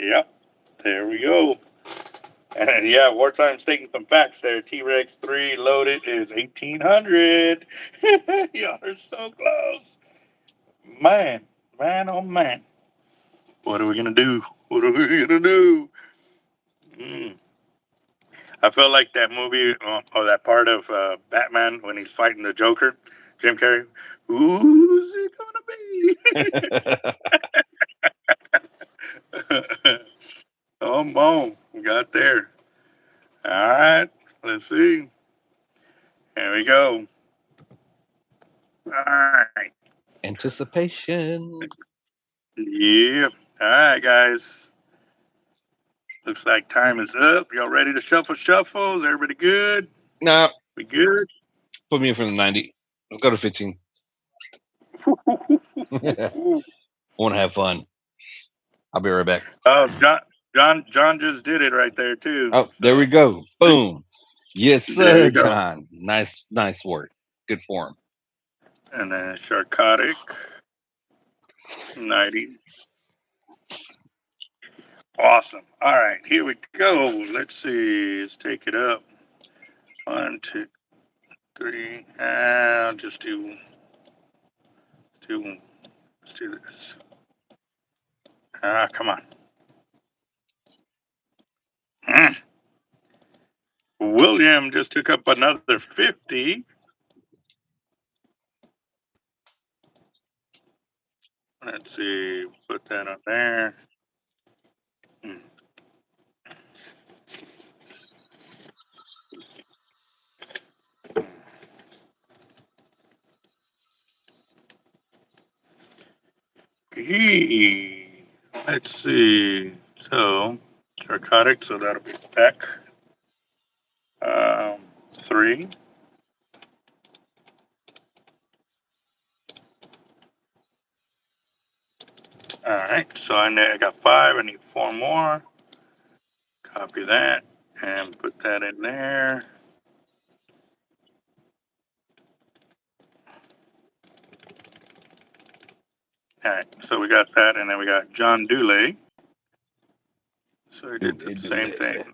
Yep. There we go. And yeah, wartime's taking some facts there. T-Rex 3 loaded is 1,800. Y'all are so close. Man, man, oh man. What are we gonna do? What are we gonna do? Mm. I feel like that movie or that part of Batman when he's fighting the Joker, Jim Carrey. Who's it gonna be? Oh, on, we got there. All right, let's see. Here we go. All right. Anticipation. Yeah. All right, guys. Looks like time is up. Y'all ready to shuffle shuffles? Everybody good? No, We good? put me in for the 90. Let's go to 15. Want to have fun? I'll be right back. Oh, John just did it right there too. Oh, there we So go. Boom. Yes, there sir, you go. John. Nice work. Good form. And then Sharkotic 90. Awesome. All right, here we go. Let's see. Let's take it up. 1, 2, 3. I'll just do. Let's do this. Ah, come on. Mm. William just took up another 50. Let's see. Put that on there. Mm. Okay. Let's see. So, Sharkotic, so that'll be back 3. All right, so I got 5. I need 4 more. Copy that and put that in there. All right, so we got that, and then we got John Dooley. So we did the same thing.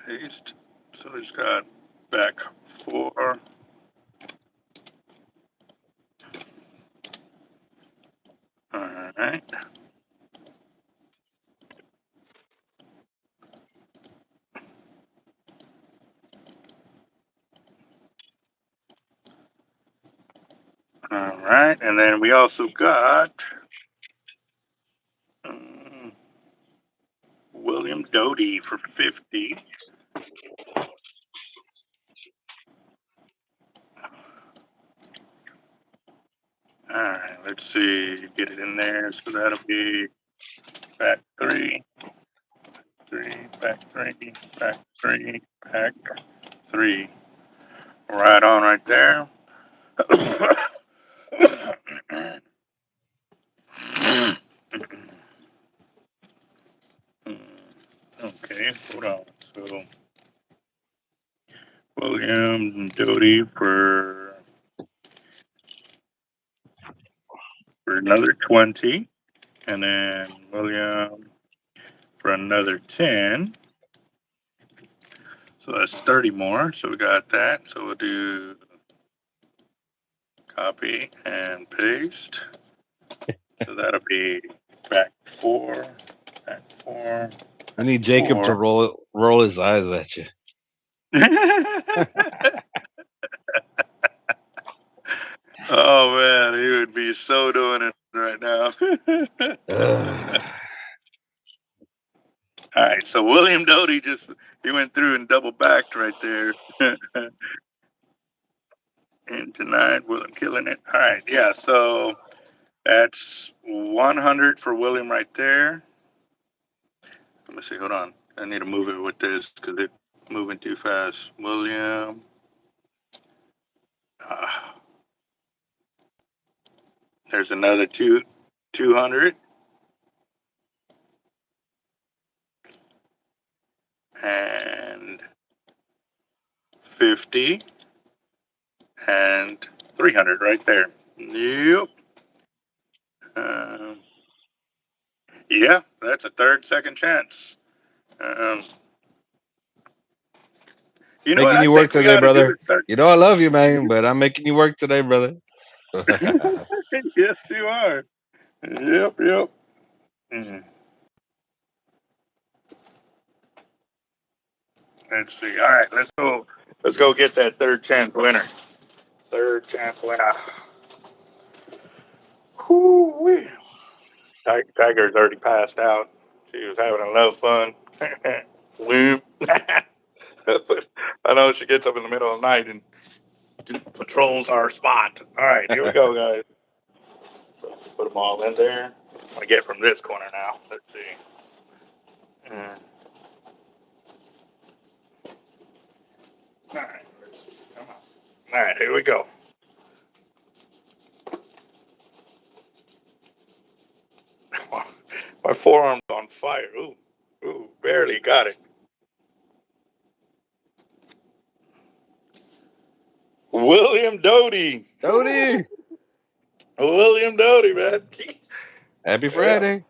Paste. So we just got back 4. All right. All right, and then we also got William Doty for 50. All right, let's see, get it in there. So that'll be back 3, back 3, back 3, back 3. Right on, right there. Okay, hold on. So William Doty for another 20, and then William for another 10. So that's 30 more. So we got that. So we'll do copy and paste. So that'll be back 4, back 4. I need Jacob to 4. roll his eyes at you. Oh man, he would be so doing it right now. All right, so William Doty he went through and double backed right there. And tonight, William killing it. All right, yeah, so that's 100 for William right there. Let me see, hold on. I need to move it with this because it's moving too fast. William. There's another 200. And 50. And 300 right there. Yep. Yeah, that's a third, second chance. Um, you know what Making I you work think we today, ought to do? brother. You know I love you, man, but I'm making you work today, brother. Yes, you are. Yep, yep. Mm. Let's see. All right, let's go. Let's go get that third chance winner. Third chance winner. Whoo-wee. Tiger's already passed out. She was having enough fun. Loop. I know she gets up in the middle of the night and patrols our spot. All right, here we go, guys. Put them all in there. I'm gonna get from this corner now. Let's see. All right, come on. All right, here we go. My forearm's on fire. Ooh, barely got it. William Doty. Doty, William Doty, man. happy Yeah, Friday.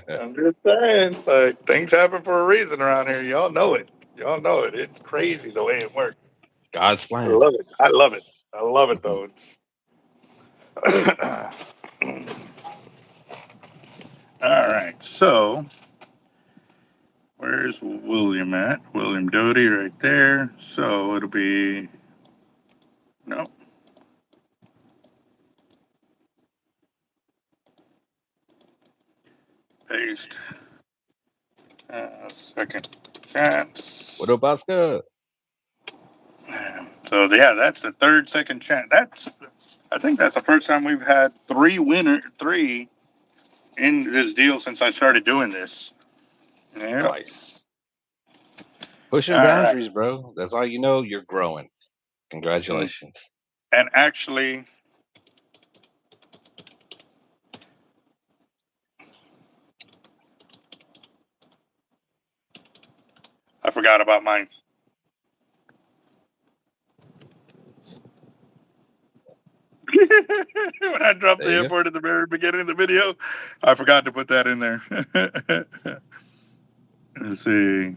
I'm just saying, like things happen for a reason around here. Y'all know it. Y'all know it. It's crazy the way it works. God's I plan. love it. I love it. I love it though. All right. So where's William at? William Doty right there. So it'll be no. Paste. Second chance. What up, Oscar? So yeah, that's the third second chance. I think that's the first time we've had three in this deal since I started doing this. Yeah. Nice. Pushing All right. boundaries, bro. That's all you know. You're growing. Congratulations. And actually, I forgot about mine. When I dropped There the you go. import at the very beginning of the video, I forgot to put that in there. Let's see.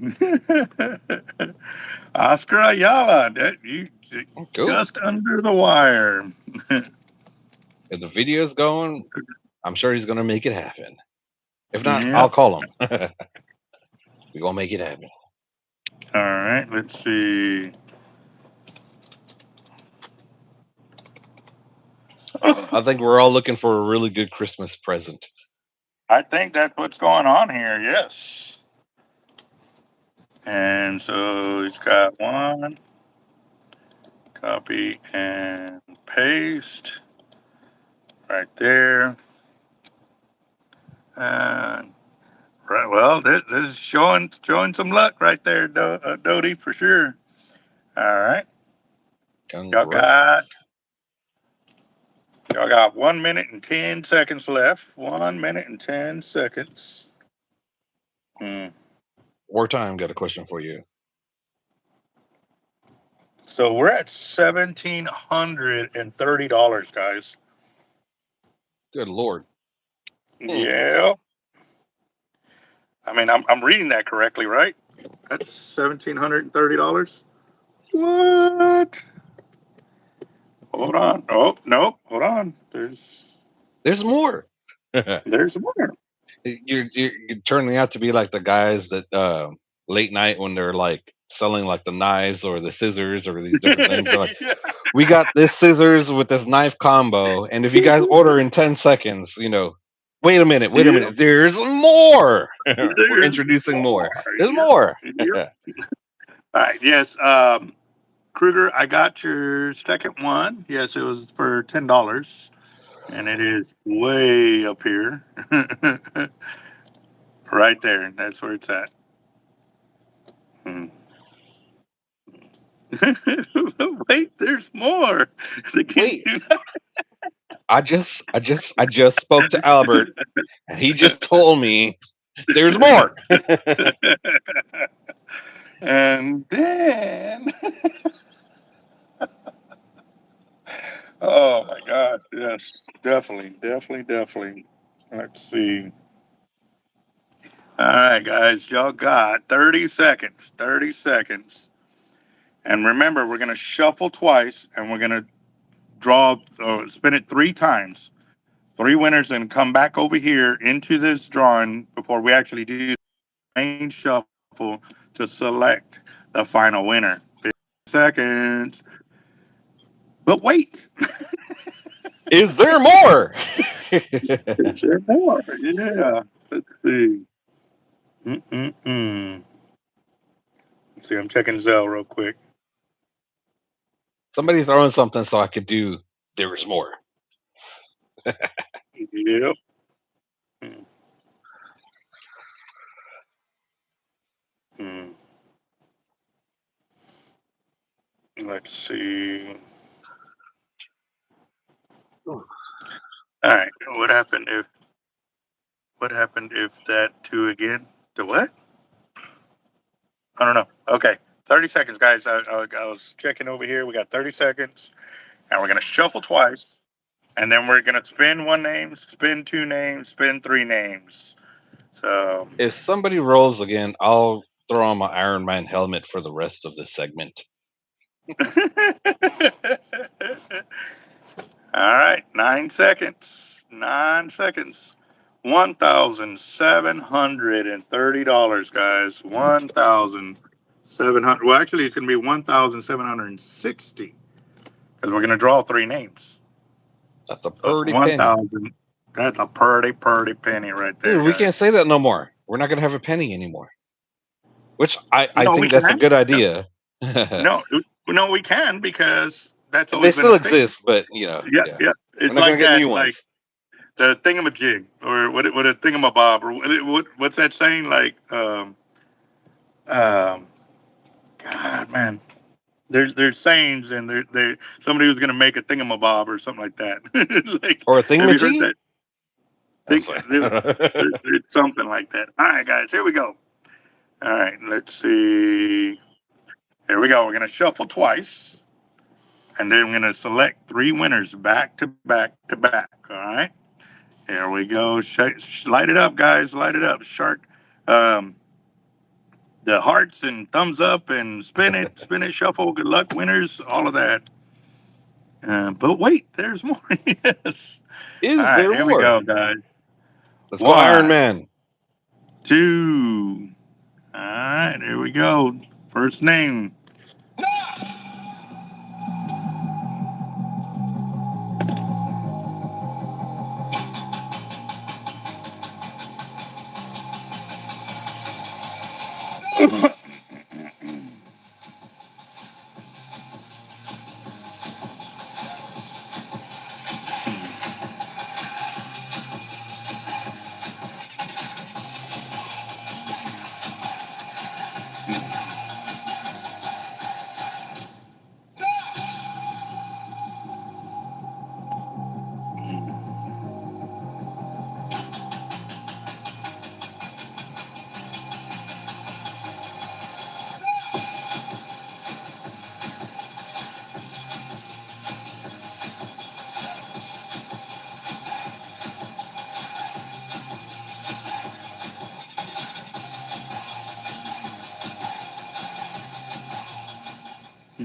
Oscar Ayala, you Cool. just under the wire. If the video's going, I'm sure he's gonna make it happen. If not, I'll Yep. call him. We're gonna make it happen. All right. Let's see. I think we're all looking for a really good Christmas present. I think that's what's going on here. Yes. And so he's got one. Copy and paste right there. And right, well, this is showing some luck right there, Dodie, for sure. All right, y'all got Congrats. y'all got 1 minute and 10 seconds left. 1 minute and 10 seconds. Hmm. Wartime got a question for you. So we're at $1,730, guys. Good lord. Yeah. I mean, I'm reading that correctly, right? That's $1,730. What? Hold on. Oh no, hold on. There's more. There's more. You're turning out to be like the guys that late night when they're like selling like the knives or the scissors or these different things. They're like, Yeah. we got this scissors with this knife combo, and if you guys order in 10 seconds, wait a minute, Yeah. there's more. We're There's introducing more. more. There's Yep. more. Yep. All right. Yes. Kruger, I got your second one. Yes, it was for $10, and it is way up here, right there. That's where it's at. Hmm. Wait, there's more. They can Wait, do I just spoke to Albert, and he just told me there's more. that. And then, oh my gosh, yes, definitely, definitely, definitely. Let's see. All right, guys, y'all got 30 seconds. 30 seconds. And remember, we're going to shuffle twice and we're going to spin it 3 times. 3 winners and come back over here into this drawing before we actually do the main shuffle to select the final winner. 50 seconds. But wait, Is there more? is there more? Yeah. Let's see. Mm-mm-mm. Let's see. I'm checking Zell real quick. Somebody throwing something so I could do. There's more. Yep. Mm, mm. Let's see. Ooh. All right. What happened if that two again? The what? I don't know. Okay. 30 seconds, guys. I was checking over here. We got 30 seconds, and we're gonna shuffle twice, and then we're gonna spin one name, spin two names, spin three names. So. If somebody rolls again, I'll throw on my Iron Man helmet for the rest of this segment. All right, 9 seconds. 9 seconds. $1,730, guys. 1,700. Well, actually, it's gonna be 1,760 because we're gonna draw three names. That's a So it's pretty penny. 1,000. That's a pretty penny right there, Dude, we can't guys. say that no more. We're not going to have a penny anymore. Which I No, we think that's a can. good idea. No, no, we can because that's They always been a still staple. exist, but Yeah, yeah, yeah. we're It's not gonna like get that, new like ones. the thingamajig, or what a thingamabob, or what's that saying? Like, um, God, man, there's sayings, and there somebody was gonna make a thingamabob or something like that. Like, Or a have you heard thingamajig. that? That's Think fine. there's something like that. All right, guys, here we go. All right, let's see. Here we go. We're gonna shuffle twice, and then we're gonna select three winners back to back to back. All right. Here we go. Light it up, guys. Light it up. Shark. Um, the hearts and thumbs up and spin it, shuffle. Good luck, winners. All of that. But wait, there's more. Yes. All Is right, there here we more? go, guys. Let's go, Iron One, Man. two. All right, here we go. First name.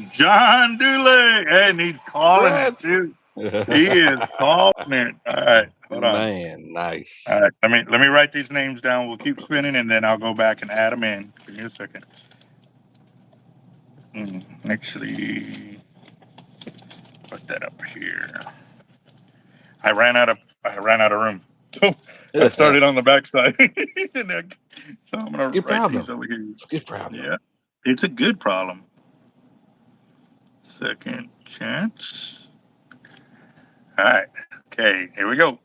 John Dooley, and he's calling it What? too. He is calling it. All right, hold on. Man, All nice. right, let me write these names down. We'll keep spinning, and then I'll go back and add them in. Give me a second. Actually, put that up here. I ran out of room. So I started It's on the backside. So I'm a gonna good write these problem. over here. It's a good problem. Yeah, it's a good problem. Second chance. All right. Okay, here we go.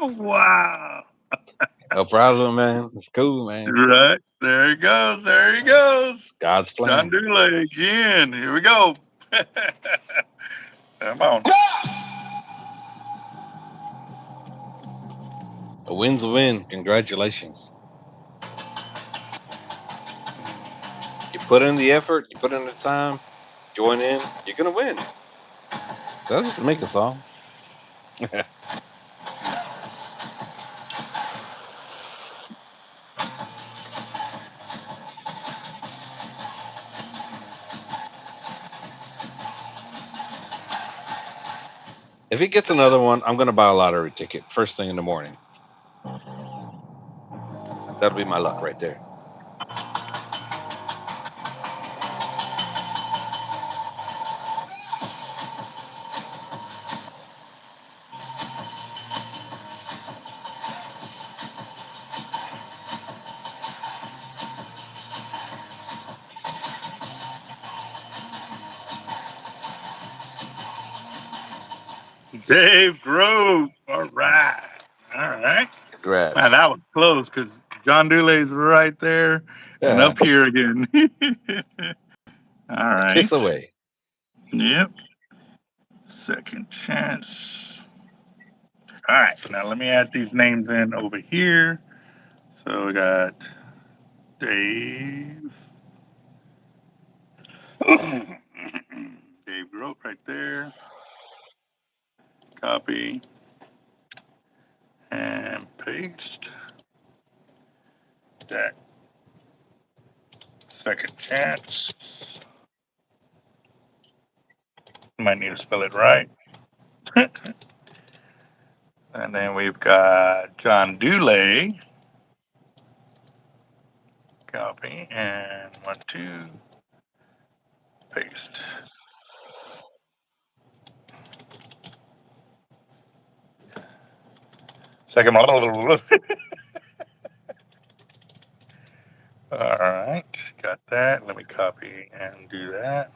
Wow. No problem, man. It's cool, man. Right. There he goes. There he goes. God's John plan. Dooley again. Here we go. Come on. A win's a win. Congratulations. You put in the effort, you put in the time, join in, you're gonna win. That's just make a song. If he gets another one, I'm gonna buy a lottery ticket first thing in the morning. That'll be my luck right there. Dave Grove. All right. All right. Man, Congrats. that was close because John Dulay's right there and Yeah, up here again. All a kiss right. away. Yep. Second chance. All right. Now let me add these names in over here. So we got Dave. Dave Grote right there. Copy and paste. That second chance. Might need to spell it right. And then we've got John Dulay. Copy and 1, 2, paste. Second. All right, got that. Let me copy and do that.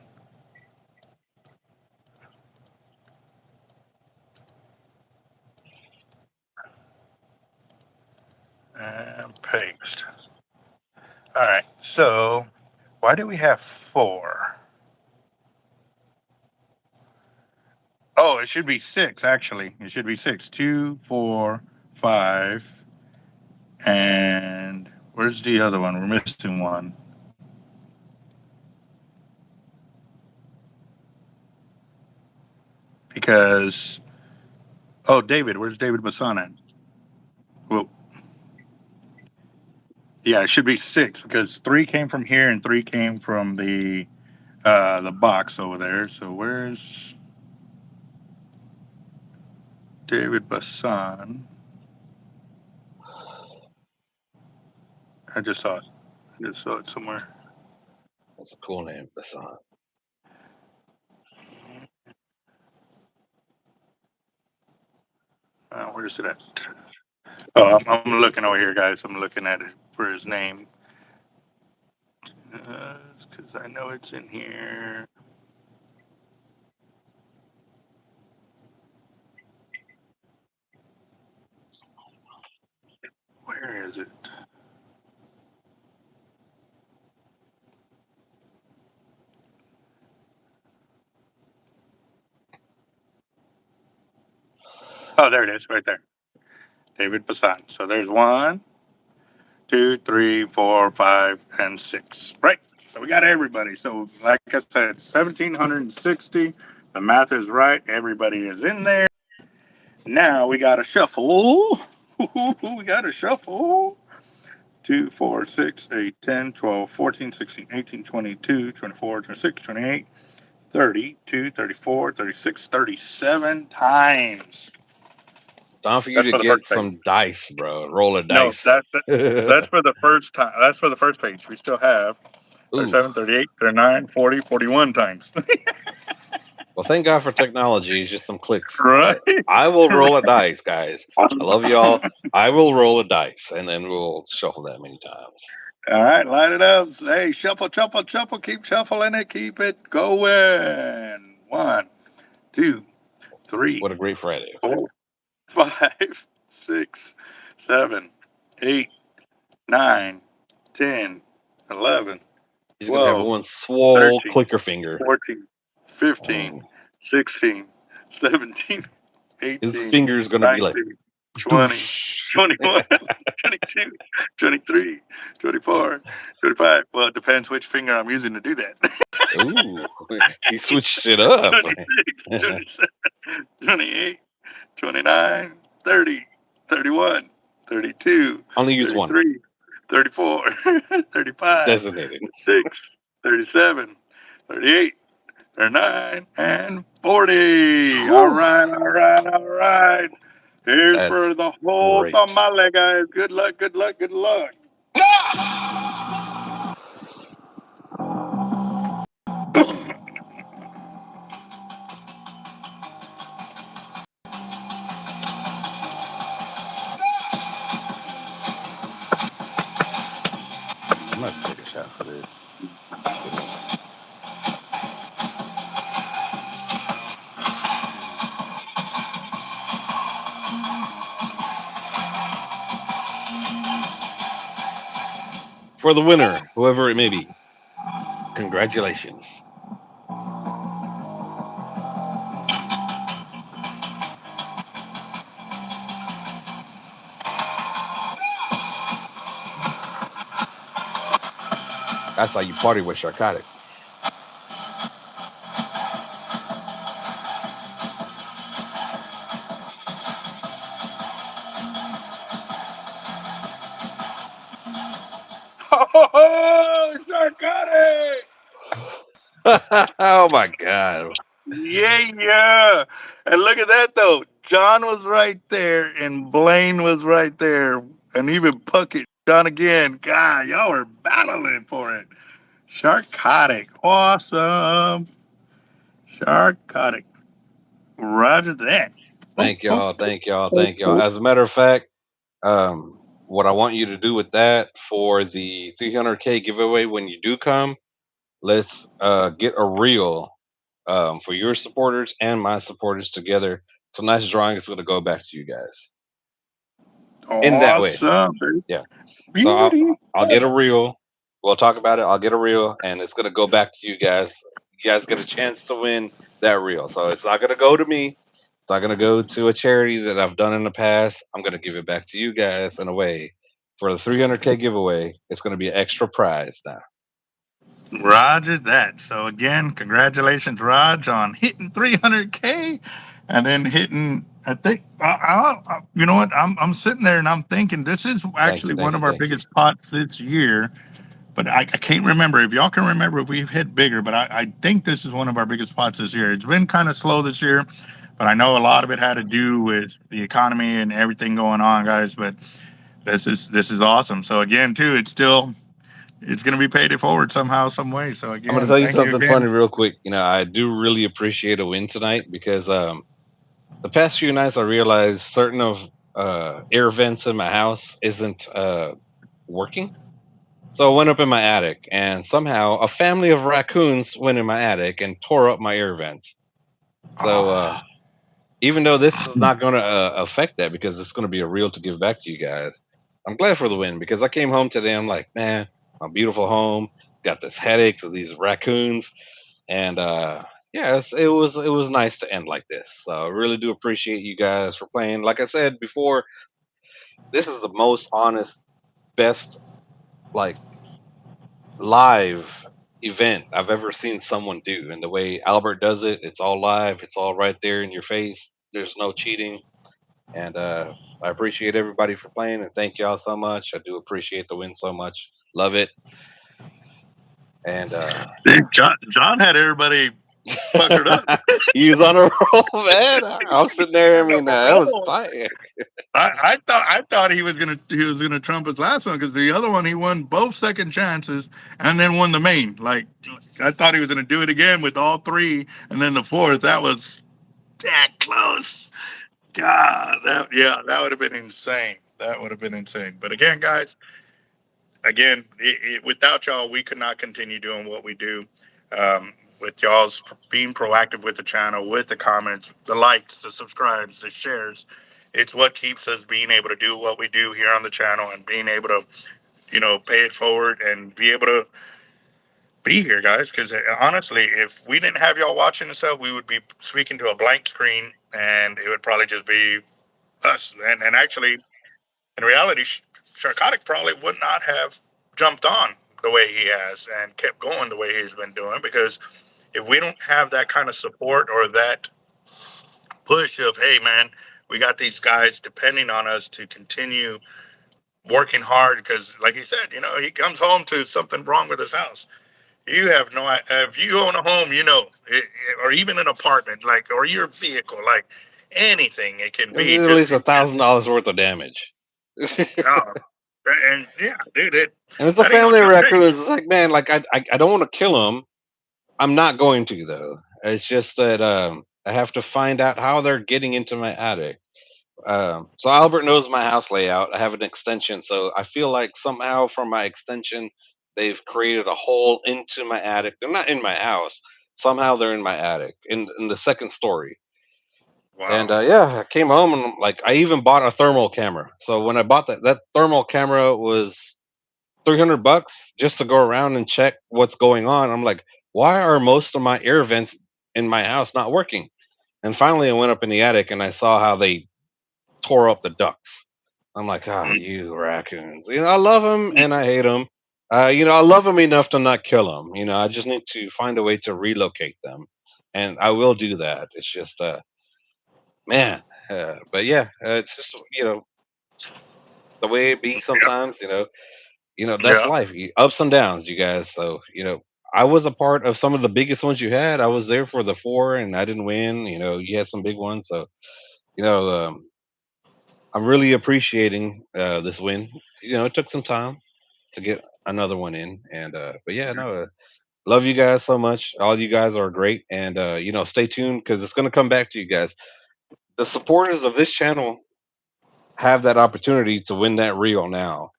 And paste. All right, so why do we have 4? Oh, it should be 6, actually. It should be 6. 2, 4, 5. And where's the other one? We're missing one. Because, oh, David, where's David Bassan at? Well, yeah, it should be 6 because 3 came from here and 3 came from the box over there. So where's David Bassan? I just saw it. I just saw it somewhere. That's a cool name, Bassan. Where's it at? Oh, I'm looking over here, guys. I'm looking at it for his name. Because I know it's in here. Where is it? Oh, there it is, right there. David Bassan. So there's 1, 2, 3, 4, 5, and 6. Right. So we got everybody. So like I said, 1,760. The math is right. Everybody is in there. Now we got to shuffle. We got to shuffle. 2, 4, 6, 8, 10, 12, 14, 16, 18, 22, 24, 26, 28, 32, 34, 36, 37 times. Time for you That's to for the first get page. some dice, bro. Roll a No, dice. that's for the first time. That's for the first page. We still have Ooh. 37, 38, 39, 40, 41 times. Well, thank God for technology. It's just some clicks. Right. I will roll a dice, guys. I love y'all. I will roll a dice, and then we'll shuffle that many times. All right, line it up. Hey, shuffle, shuffle, shuffle. Keep shuffling it. Keep it going. 1, 2, 3, What a great Friday. 4, 5, 6, 7, 8, 9, 10, 11, He's gonna have 12, one swole 13, clicker finger. 14, 15, Mm. 16, 17, His 18, finger's gonna be like 19, 20, doosh. 21, 22, 23, 24, 25. Well, it depends which finger I'm using to do that. Ooh, he switched it up. 26, 27, 28, 29, 30, 31, 32, Only use one. 33, 34, 35, Designated. 36, 37, 38, 39, and 40. All Whew. right, all right, all right. Here's That's for the whole great. tamale, guys. Good luck, good luck, good luck. I'm gonna have to take a shot for this. Good one. for the winner, whoever it may be. Congratulations. That's how you party with Sharkotic. Oh, Sharkotic! Oh my god. Yeah. And look at that though. John was right there, and Blaine was right there, and even Puckett. John again. God, y'all were battling for it. Sharkotic, awesome. Sharkotic. Roger that. Oh, Thank oh, y'all. Thank y'all. oh, Thank y'all. oh. As a matter of fact, what I want you to do with that for the 300K giveaway when you do come, let's get a reel for your supporters and my supporters together. Tonight's drawing is going to go back to you guys in that way. Awesome. Yeah. So Beauty. I'll get a reel. We'll talk about it. I'll get a reel, and it's gonna go back to you guys. You guys get a chance to win that reel. So it's not gonna go to me. It's not gonna go to a charity that I've done in the past. I'm gonna give it back to you guys in a way for the 300K giveaway. It's gonna be an extra prize now. Roger that. So again, congratulations, Raj, on hitting 300K, and then hitting. I think you know what? I'm sitting there and I'm thinking this is Thank actually you. one Thank you. of our Thank you. biggest pots this year. But I can't remember if y'all can remember if we've hit bigger. But I think this is one of our biggest pots this year. It's been kind of slow this year, but I know a lot of it had to do with the economy and everything going on, guys. But this is awesome. So again, too, it's going to be paid it forward somehow, some way. So I'm gonna again, tell you thank you something funny again. real quick. You know, I do really appreciate a win tonight because the past few nights I realized certain of air vents in my house isn't working. So I went up in my attic, and somehow a family of raccoons went in my attic and tore up my air vents. So Oh, even though this is not going to affect that because it's going to be a reel to give back to you guys, I'm glad for the win because I came home today. I'm like, man, my beautiful home got this headaches of these raccoons, and yes, it was nice to end like this. So I really do appreciate you guys for playing. Like I said before, this is the most honest, best like live event I've ever seen someone do. And the way Albert does it, it's all live, it's all right there in your face. There's no cheating. And I appreciate everybody for playing and thank y'all so much. I do appreciate the win so much. Love it. And dude, John had everybody puckered up. he was on a roll, man. I was sitting there. I On mean, a that was roll. tight. I thought he was gonna trump his last one because the other one he won both second chances and then won the main. Like I thought he was gonna do it again with all three, and then the fourth that was that close. God, that would have been insane. That would have been insane. But again, guys, without y'all, we could not continue doing what we do. With y'all's being proactive with the channel, with the comments, the likes, the subscribes, the shares, it's what keeps us being able to do what we do here on the channel and being able to, pay it forward and be able to be here, guys. Because honestly, if we didn't have y'all watching and stuff, we would be speaking to a blank screen, and it would probably just be us. And actually, in reality, Sharkotic probably would not have jumped on the way he has and kept going the way he's been doing because if we don't have that kind of support or that push of, hey, man, we got these guys depending on us to continue working hard because, like he said, he comes home to something wrong with his house. You have no, if you own a home, or even an apartment, like, or your vehicle, like anything it can There's be, at just, least a it just, thousand dollars worth of damage. And oh, and yeah, dude, it's a that ain't no family of chump raccoons. change. It's like, man, like I don't want to kill them. I'm not going to though. It's just that I have to find out how they're getting into my attic. So Albert knows my house layout. I have an extension, so I feel like somehow from my extension they've created a hole into my attic. They're not in my house. Somehow they're in my attic in the second story. And Wow. yeah, I came home and like I even bought a thermal camera. So when I bought that thermal camera was $300 just to go around and check what's going on. I'm like, why are most of my air vents in my house not working? And finally, I went up in the attic and I saw how they tore up the ducts. I'm like, ah, you raccoons. I love them and I hate them. I love them enough to not kill them. I just need to find a way to relocate them, and I will do that. It's just, man. But yeah, it's just the way it be Yep. sometimes. That's Yeah. life. Ups and downs, you guys. So I was a part of some of the biggest ones you had. I was there for the four, and I didn't win. You had some big ones, so you know. I'm really appreciating this win. It took some time to get another one in, and but yeah, no, love you guys so much. All you guys are great, and stay tuned because it's gonna come back to you guys. The supporters of this channel have that opportunity to win that reel now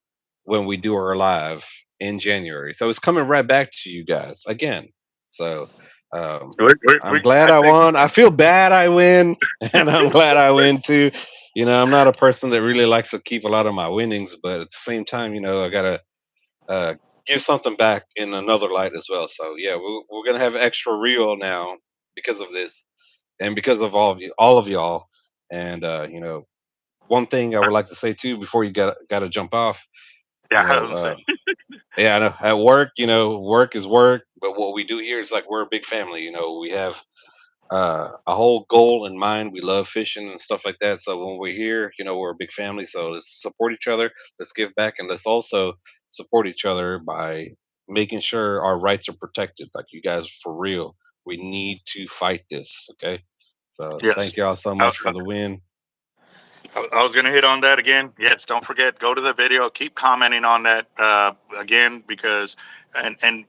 when we do our live in January. So it's coming right back to you guys again. So um, I'm glad I I think. won. I feel bad I win, and I'm glad I win too. I'm not a person that really likes to keep a lot of my winnings, but at the same time, I gotta uh, give something back in another light as well. So yeah, we're gonna have extra reel now because of this, and because of all of y'all. And one thing I would like to say too before you got to jump off. Yeah, You I know, was saying. yeah, I know at work, work is work, but what we do here is like we're a big family. We have a whole goal in mind. We love fishing and stuff like that. So when we're here, we're a big family. So let's support each other. Let's give back, and let's also support each other by making sure our rights are protected. Like you guys, for real, we need to fight this. Okay. So thank Yes. y'all so I, much for the win. I was going to hit on that again. Yes, don't forget, go to the video, keep commenting on that again, because and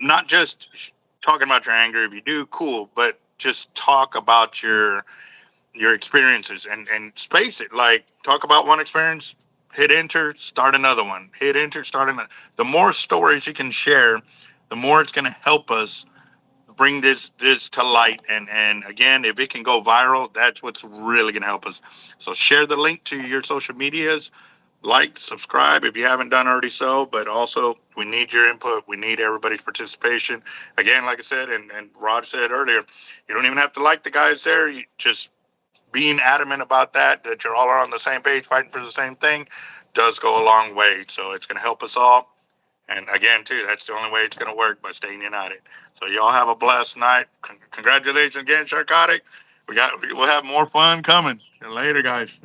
not just talking about your anger. If you do, cool, but just talk about your experiences and space it. Like, talk about one experience, hit enter, start another one, hit enter, start another. The more stories you can share, the more it's going to help us bring this to light. And again, if it can go viral, that's what's really going to help us. So share the link to your social medias, like, subscribe if you haven't done already so. But also, we need your input, we need everybody's participation. Again, like I said, and Rod said earlier, you don't even have to like the guys there. You just being adamant about that you're all on the same page fighting for the same thing, does go a long way. So it's going to help us all. And again, too, that's the only way it's going to work, by staying united. So y'all have a blessed night. Congratulations again, Sharkotic. We'll have more fun coming. Later, guys.